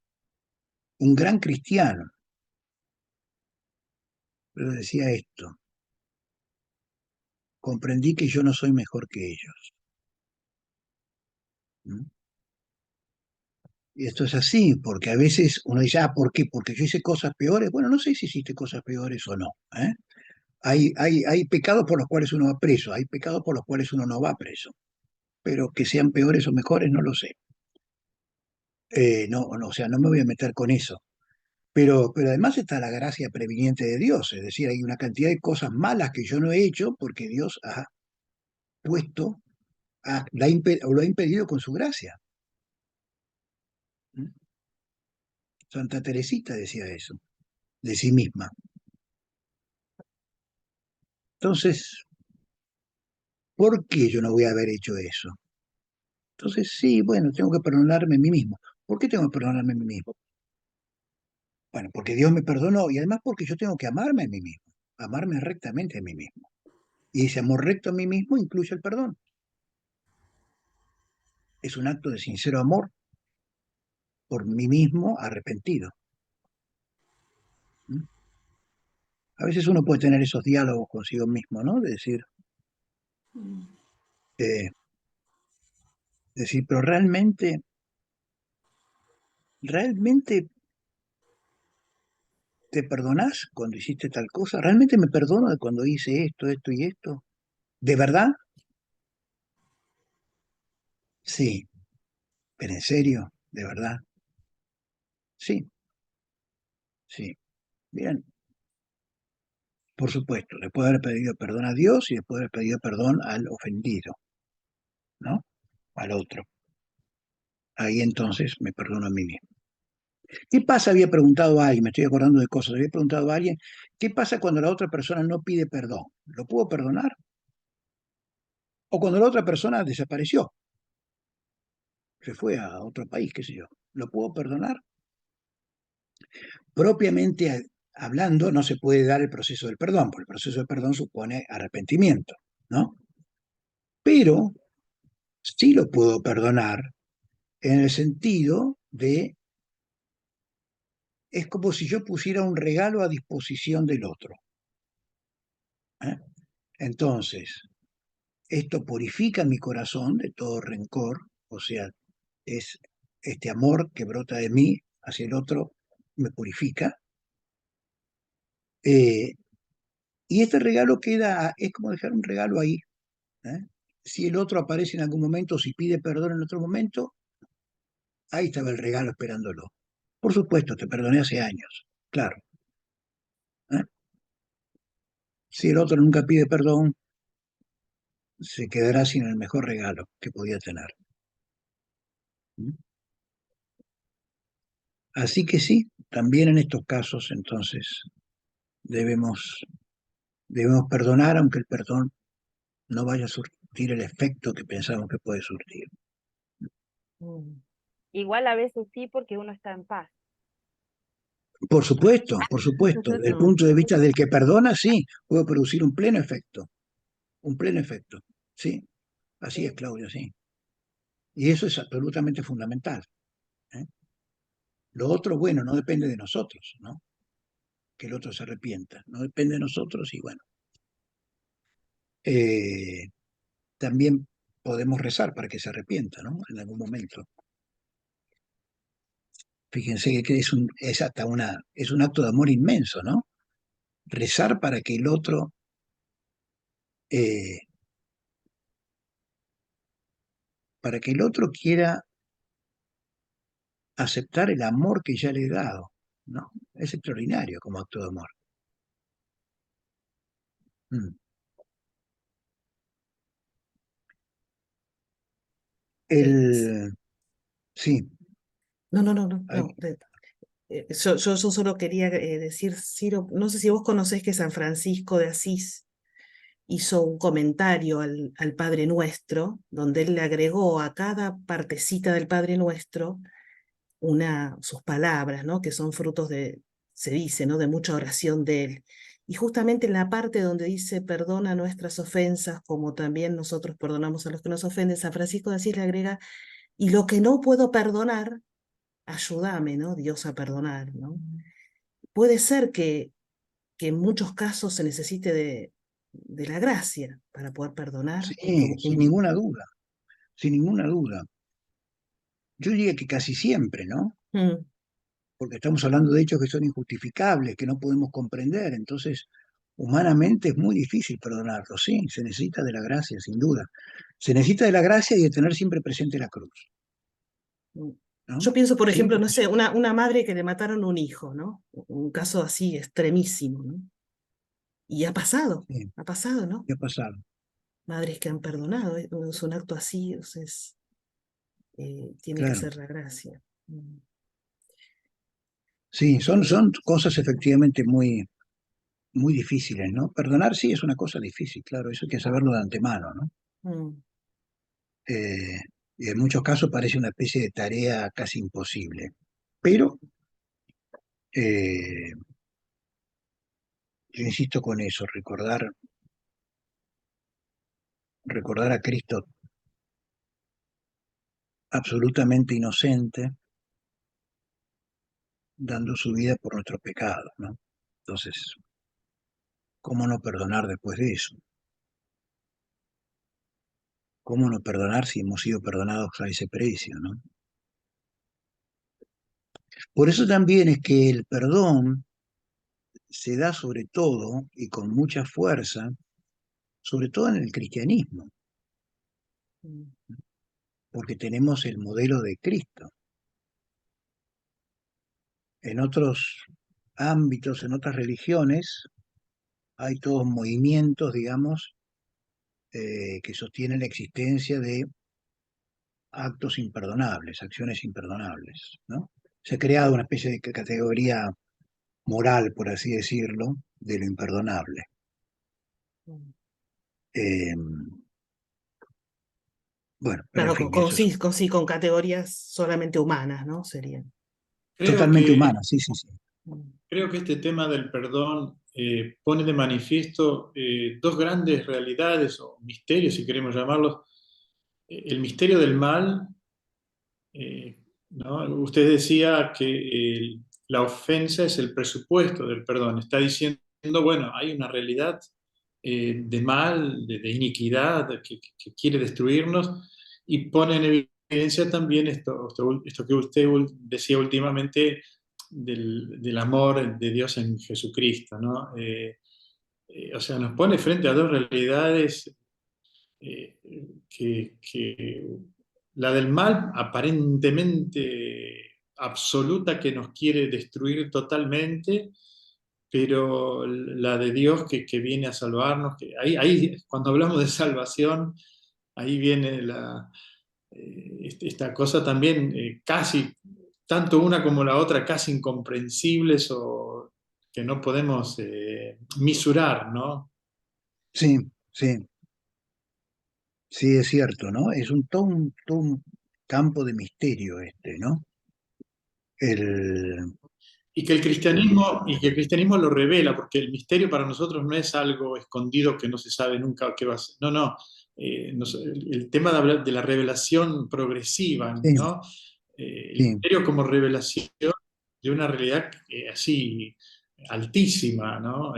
Un gran cristiano, pero decía esto, comprendí que yo no soy mejor que ellos. ¿M? Y esto es así, porque a veces uno dice, ¿por qué? Porque yo hice cosas peores. Bueno, no sé si hiciste cosas peores o no. ¿Eh? Hay pecados por los cuales uno va preso, hay pecados por los cuales uno no va preso, pero que sean peores o mejores no lo sé. No, o sea, no me voy a meter con eso. Pero además está la gracia previniente de Dios, es decir, hay una cantidad de cosas malas que yo no he hecho porque Dios ha puesto, o lo ha impedido con su gracia. ¿Mm? Santa Teresita decía eso, de sí misma. Entonces, ¿por qué yo no voy a haber hecho eso? Entonces, sí, bueno, tengo que perdonarme a mí mismo. ¿Por qué tengo que perdonarme a mí mismo? Bueno, porque Dios me perdonó y además porque yo tengo que amarme a mí mismo, amarme rectamente a mí mismo. Y ese amor recto a mí mismo incluye el perdón. Es un acto de sincero amor por mí mismo arrepentido. ¿Mm? A veces uno puede tener esos diálogos consigo mismo, ¿no? De eh, decir, pero realmente te perdonás cuando hiciste tal cosa, realmente me perdono de cuando hice esto, esto y esto. ¿De verdad? Sí, pero en serio, ¿de verdad? Sí, sí. Bien, por supuesto, le puedo haber pedido perdón a Dios y le puedo haber pedido perdón al ofendido, ¿no? Al otro. Ahí entonces me perdono a mí mismo. ¿Qué pasa? Había preguntado a alguien, me estoy acordando de cosas, había preguntado a alguien, ¿qué pasa cuando la otra persona no pide perdón? ¿Lo puedo perdonar? O cuando la otra persona desapareció, se fue a otro país, qué sé yo, ¿lo puedo perdonar? Propiamente hablando, no se puede dar el proceso del perdón, porque el proceso del perdón supone arrepentimiento, ¿no? Pero sí lo puedo perdonar en el sentido de, es como si yo pusiera un regalo a disposición del otro. ¿Eh? Entonces, esto purifica mi corazón de todo rencor, o sea, es este amor que brota de mí hacia el otro, me purifica. Eh, y este regalo queda, es como dejar un regalo ahí. ¿Eh? Si el otro aparece en algún momento, si pide perdón en otro momento, ahí estaba el regalo esperándolo. Por supuesto, te perdoné hace años, claro. ¿Eh? Si el otro nunca pide perdón, se quedará sin el mejor regalo que podía tener. ¿Mm? Así que sí, también en estos casos, entonces, debemos, debemos perdonar, aunque el perdón no vaya a surtir el efecto que pensamos que puede surtir. Mm. Igual a veces sí, porque uno está en paz. Por supuesto, por supuesto. Desde el Mm. punto de vista del que perdona, sí, puede producir un pleno efecto. Un pleno efecto. Sí, así es, Sí, Claudia, sí. Y eso es absolutamente fundamental. ¿Eh? Lo otro, bueno, no depende de nosotros, ¿no? Que el otro se arrepienta. No depende de nosotros y bueno. eh, También podemos rezar para que se arrepienta, ¿no? En algún momento. Fíjense que es hasta es un acto de amor inmenso, ¿no? Rezar eh, para que el otro quiera aceptar el amor que ya le he dado, ¿no? Es extraordinario como acto de amor. Mm. Eh, Sí, no, no, no, no, hay- no. Yo solo quería decir, Ciro, no sé si vos conocés que San Francisco de Asís hizo un comentario al Padre Nuestro, donde él le agregó a cada partecita del Padre Nuestro sus palabras, ¿no? Que son frutos de, se dice, ¿no? De mucha oración de él. Y justamente en la parte donde dice, perdona nuestras ofensas, como también nosotros perdonamos a los que nos ofenden, San Francisco de Asís le agrega, y lo que no puedo perdonar, ayúdame, ¿no? Dios a perdonar, ¿no? Puede ser que en muchos casos se necesite de la gracia para poder perdonar. sí, sin ninguna duda, sin ninguna duda. Yo diría que casi siempre, ¿no? Mm, Porque estamos hablando de hechos que son injustificables, que no podemos comprender. Entonces, humanamente es muy difícil perdonarlo. Sí, se necesita de la gracia, sin duda. Se necesita de la gracia y de tener siempre presente la cruz, mm. ¿no? Yo pienso, por Sí, ejemplo, no porque sé, una madre que le mataron un hijo, ¿no? Un caso así extremísimo, ¿no? Y sí, ha pasado, ¿no? ¿qué ha pasado? Madres que han perdonado, es un acto así, entonces tiene que Claro. ser la gracia. Mm. Sí, Eh, son cosas efectivamente muy difíciles, ¿no? Perdonar sí es una cosa difícil, claro, eso hay que saberlo de antemano, ¿no? mm. Eh, y en muchos casos parece una especie de tarea casi imposible. Pero eh, yo insisto con eso, recordar a Cristo absolutamente inocente, dando su vida por nuestros pecados, ¿no? Entonces, ¿cómo no perdonar después de eso? ¿Cómo no perdonar si hemos sido perdonados a ese precio, ¿no? Por eso también es que el perdón se da sobre todo y con mucha fuerza, sobre todo en el cristianismo, Mm. porque tenemos el modelo de Cristo. En otros ámbitos, en otras religiones, hay todos movimientos, digamos, que sostienen la existencia de actos imperdonables, acciones imperdonables, ¿no? Se ha creado una especie de categoría moral, por así decirlo, de lo imperdonable. Mm. Eh, bueno, pero en Claro, fin, eso es sí, sí, con categorías solamente humanas, ¿no? Serían. Creo totalmente que, humano, sí, sí, sí. Mm. creo que este tema del perdón pone de manifiesto dos grandes realidades o misterios, si queremos llamarlos. El misterio del mal ¿no? Usted decía que la ofensa es el presupuesto del perdón. Está diciendo, bueno, hay una realidad de mal, de iniquidad que quiere destruirnos y pone en evidencia también esto que usted decía últimamente del amor de Dios en Jesucristo, ¿no? O sea, nos pone frente a dos realidades eh, que la del mal aparentemente absoluta que nos quiere destruir totalmente, pero la de Dios que viene a salvarnos, que ahí cuando hablamos de salvación, ahí viene esta cosa también casi, tanto una como la otra, casi incomprensibles o que no podemos misurar, ¿no? Sí, sí, sí, es cierto, ¿no? Es todo un campo de misterio este, ¿no? El, y que el cristianismo lo revela, porque el misterio para nosotros no es algo escondido que no se sabe nunca qué va a ser. No, no. El tema de la revelación progresiva, sí, ¿no? El sí, misterio como revelación de una realidad así altísima, ¿no?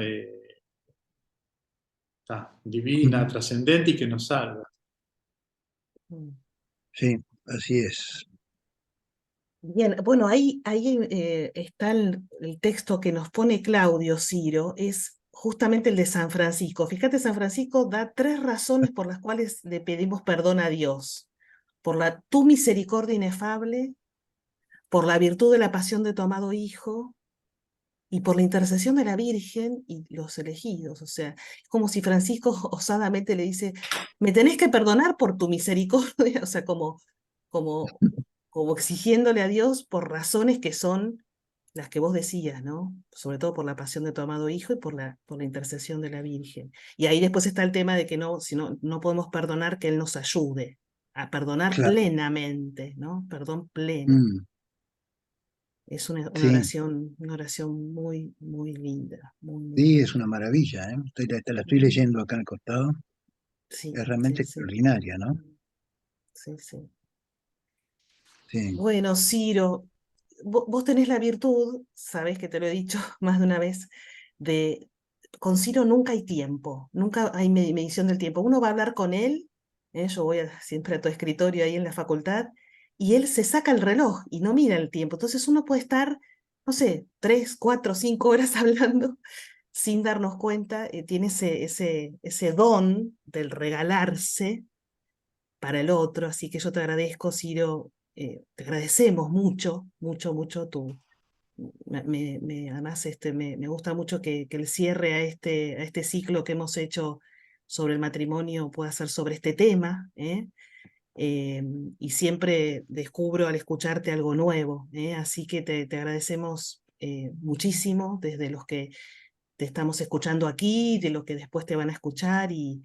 Divina, ujú, trascendente y que nos salva. Mm. sí, así es. Bien, bueno, ahí está el texto que nos pone Claudio Ciro, es justamente el de San Francisco. Fíjate, San Francisco da 3 razones por las cuales le pedimos perdón a Dios. Por tu misericordia inefable, por la virtud de la pasión de tu amado Hijo y por la intercesión de la Virgen y los elegidos. O sea, es como si Francisco osadamente le dice, me tenés que perdonar por tu misericordia, o sea, como, como exigiéndole a Dios por razones que son las que vos decías, ¿no? Sobre todo por la pasión de tu amado Hijo y por la intercesión de la Virgen. Y ahí después está el tema de que no, si no, no podemos perdonar, que Él nos ayude a perdonar Claro, plenamente, ¿no? Perdón pleno. mm, Es sí, una oración muy, muy linda, muy, muy sí, es linda. una maravilla, ¿eh? Te la estoy Ujú. leyendo acá al costado. Sí, Es realmente sí, sí. extraordinaria, ¿no? Sí, sí. Sí, Bueno, Ciro, vos tenés la virtud, sabés que te lo he dicho más de una vez, de con Ciro nunca hay tiempo, nunca hay medición del tiempo. Uno va a hablar con él, yo voy siempre a tu escritorio ahí en la facultad, y él se saca el reloj y no mira el tiempo. Entonces uno puede estar, no sé, 3, 4, 5 horas hablando sin darnos cuenta, tiene ese don del regalarse para el otro, así que yo te agradezco, Ciro, te agradecemos mucho, mucho, mucho además me gusta mucho que el cierre a este ciclo que hemos hecho sobre el matrimonio pueda ser sobre este tema, ¿eh? Eh, y siempre descubro al escucharte algo nuevo, ¿eh? Así que te agradecemos muchísimo desde los que te estamos escuchando aquí, de los que después te van a escuchar y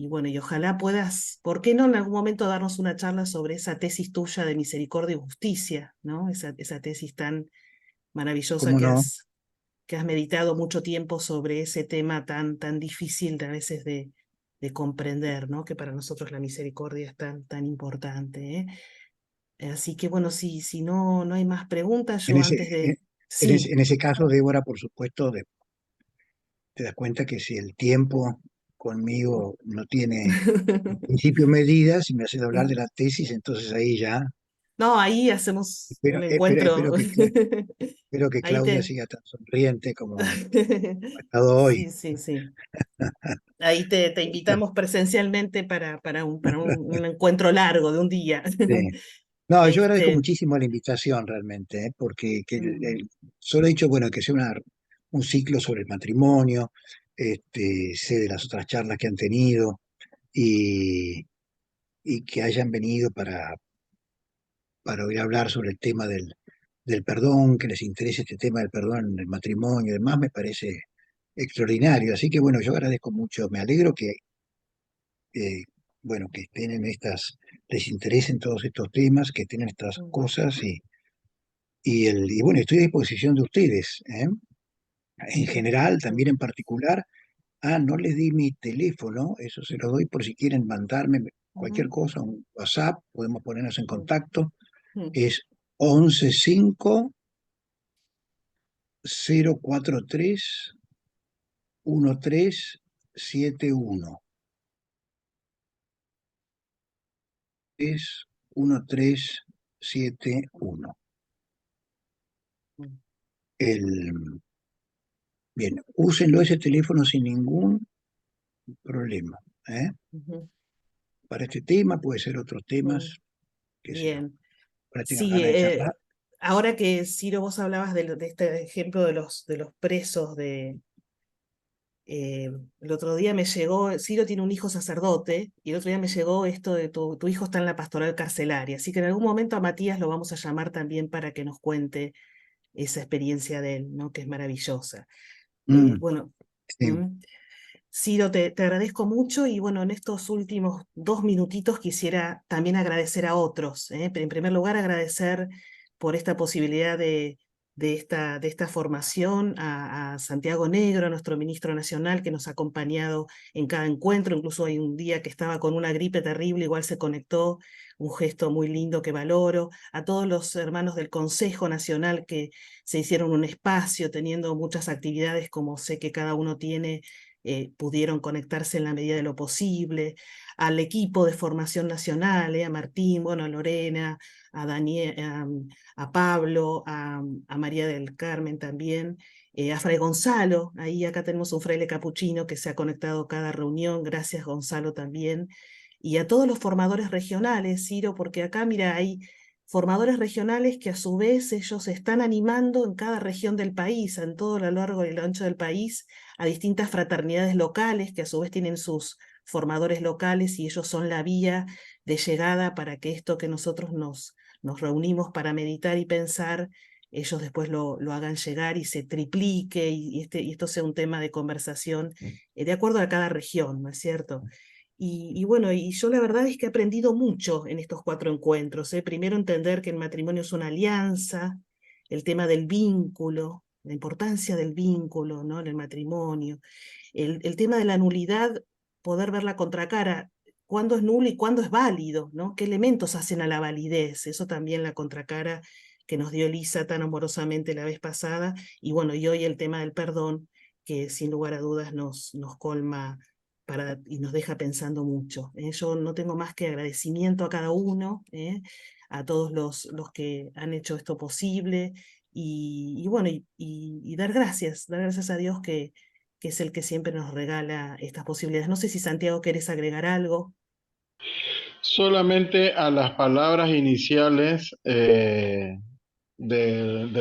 bueno, y ojalá puedas, ¿por qué no en algún momento darnos una charla sobre esa tesis tuya de misericordia y justicia, ¿no? Esa tesis tan maravillosa cómo no, que has meditado mucho tiempo sobre ese tema tan, tan difícil a veces de comprender, ¿no? Que para nosotros la misericordia es tan, tan importante, ¿eh? Así que bueno, si no, no hay más preguntas, en yo ese, antes de... Sí. en ese caso, Débora, por supuesto, te das cuenta que si el tiempo conmigo no tiene en principio medidas y me haces hablar de la tesis, entonces ahí ya, No, ahí hacemos un encuentro. espero que Ahí Claudia te. siga tan sonriente como ha estado hoy. Sí, sí, sí. Ahí te invitamos presencialmente para un encuentro largo de un día. Sí. No, yo agradezco Este, muchísimo la invitación realmente, ¿eh? Porque mm, solo he dicho, bueno, que sea un ciclo sobre el matrimonio, sé de las otras charlas que han tenido y, y que hayan venido para oír hablar sobre el tema del perdón, que les interese este tema del perdón en el matrimonio y demás, me parece extraordinario. Así que bueno, yo agradezco mucho, me alegro eh, bueno, que estén en les interesen todos estos temas, que tienen estas mm, cosas y bueno, estoy a disposición de ustedes, ¿eh? En general, también mm. en particular. Ah, no les di mi teléfono, eso se lo doy por si quieren mandarme. cualquier Ujú, cosa, un WhatsApp, podemos ponernos en ujú, contacto. ujú. Es 115 043 1371. Es 1371. El, bien, úsenlo ese teléfono sin ningún problema. ¿Eh? Ujú, Para este tema, puede ser otros ujú. temas, qué sé yo. Bien. Ahora tengan Sí, ganas de charlar. ahora que Ciro vos hablabas de este ejemplo de los presos el otro día me llegó, Ciro tiene un hijo sacerdote, y el otro día me llegó esto de tu hijo está en la pastoral carcelaria, así que en algún momento a Matías lo vamos a llamar también para que nos cuente esa experiencia de él, ¿no? Que es maravillosa. Mm, Bueno, sí. Ciro, te agradezco mucho y bueno, en estos últimos 2 minutitos quisiera también agradecer a otros. En primer lugar, agradecer por esta posibilidad de esta formación a Santiago Negro, nuestro ministro nacional, que nos ha acompañado en cada encuentro. Incluso hay un día que estaba con una gripe terrible, igual se conectó, un gesto muy lindo que valoro. A todos los hermanos del Consejo Nacional que se hicieron un espacio, teniendo muchas actividades como sé que cada uno tiene pudieron conectarse en la medida de lo posible, al equipo de formación nacional, a Martín, bueno, a Lorena, a Daniel, a Pablo, a María del Carmen también, a Fray Gonzalo, ahí acá tenemos un fraile capuchino que se ha conectado cada reunión, gracias Gonzalo también, y a todos los formadores regionales, Ciro, porque acá, mira, hay formadores regionales que a su vez ellos están animando en cada región del país, en todo lo largo y lo ancho del país, a distintas fraternidades locales que a su vez tienen sus formadores locales y ellos son la vía de llegada para que esto que nosotros nos reunimos para meditar y pensar, ellos después lo hagan llegar y se triplique y esto sea un tema de conversación de acuerdo a cada región, ¿no es cierto? Y bueno, y yo la verdad es que he aprendido mucho en estos 4 encuentros. Primero entender que el matrimonio es una alianza, el tema del vínculo, la importancia del vínculo, ¿no? En el matrimonio, el tema de la nulidad, poder ver la contracara, cuándo es nulo y cuándo es válido, ¿no? ¿Qué elementos hacen a la validez? Eso también la contracara que nos dio Elisa tan amorosamente la vez pasada, y bueno, y hoy el tema del perdón, que sin lugar a dudas nos colma y nos deja pensando mucho. Yo no tengo más que agradecimiento a cada uno, a todos los que han hecho esto posible, y bueno, y dar gracias a Dios que es el que siempre nos regala estas posibilidades. No sé si Santiago querés agregar algo. Solamente a las palabras iniciales del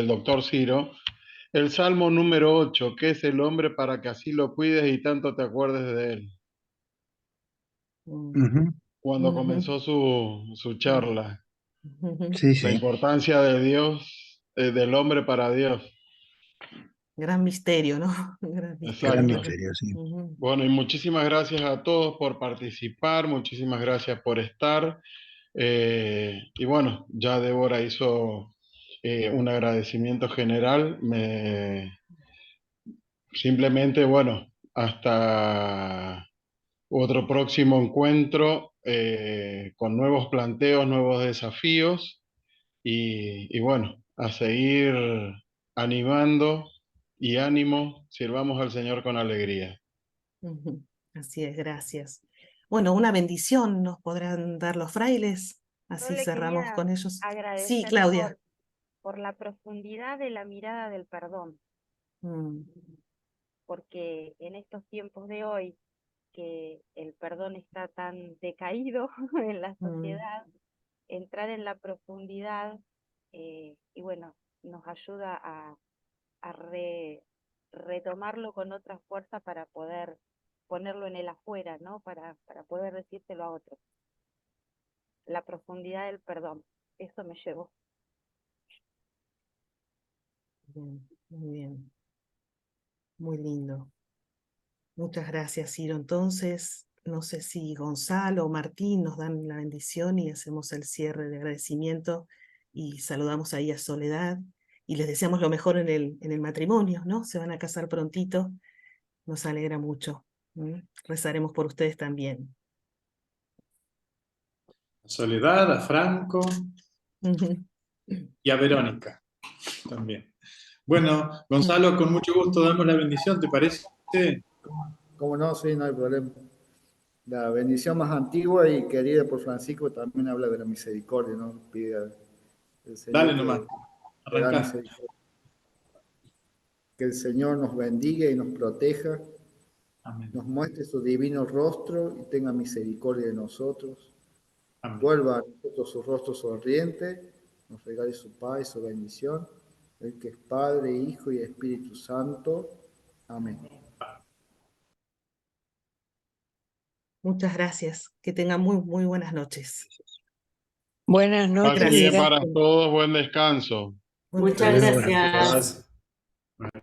doctor Ciro, el Salmo número 8, ¿qué es el hombre para que así lo cuides y tanto te acuerdes de él? Mm, Ujú. Cuando ujú, comenzó su mm, charla, ujú. Sí, la sí. importancia de Dios, del hombre para Dios. Gran misterio, ¿no? Gran Gran misterio, Exacto. ¿verdad? misterio, sí. Ujú, Bueno, y muchísimas gracias a todos por participar, muchísimas gracias por estar. Y bueno, ya Débora hizo un agradecimiento general. Simplemente, bueno, hasta otro próximo encuentro con nuevos planteos, nuevos desafíos y bueno, a seguir animando y ánimo, sirvamos al Señor con alegría. ujú. Así es, gracias. Bueno, una bendición nos podrán dar los frailes, Yo así le cerramos quería con ellos. Sí, agradecer Claudia. por la profundidad de la mirada del perdón, Mm, porque en estos tiempos de hoy, que el perdón está tan decaído en la mm, sociedad, entrar en la profundidad y bueno, nos ayuda a retomarlo con otra fuerza para poder ponerlo en el afuera, ¿no? Para poder decírselo a otros. La profundidad del perdón, eso me llevó. bien, muy bien, muy lindo. Muchas gracias, Ciro. Entonces, no sé si Gonzalo o Martín nos dan la bendición y hacemos el cierre de agradecimiento y saludamos ahí a Soledad y les deseamos lo mejor en el matrimonio, ¿no? Se van a casar prontito, nos alegra mucho. ¿Mm? Rezaremos por ustedes también. a Soledad, a Franco Ujú. y a Verónica también. Bueno, Gonzalo, con mucho gusto damos la bendición, ¿te parece? Como no, sí, no hay problema. La bendición más antigua y querida por Francisco también habla de la misericordia, ¿no? Pide al Señor Dale nomás, que da arrancá. misericordia. Que el Señor nos bendiga y nos proteja, Amén. nos muestre su divino rostro y tenga misericordia de nosotros. Amén. Vuelva a nosotros su rostro sonriente, nos regale su paz y su bendición. El que es Padre, Hijo y Espíritu Santo. Amén. Muchas gracias. Que tengan muy buenas noches. Buenas noches y Gracias. Para gracias. todos, buen descanso. Buen Muchas descanso. Buenas noches. gracias.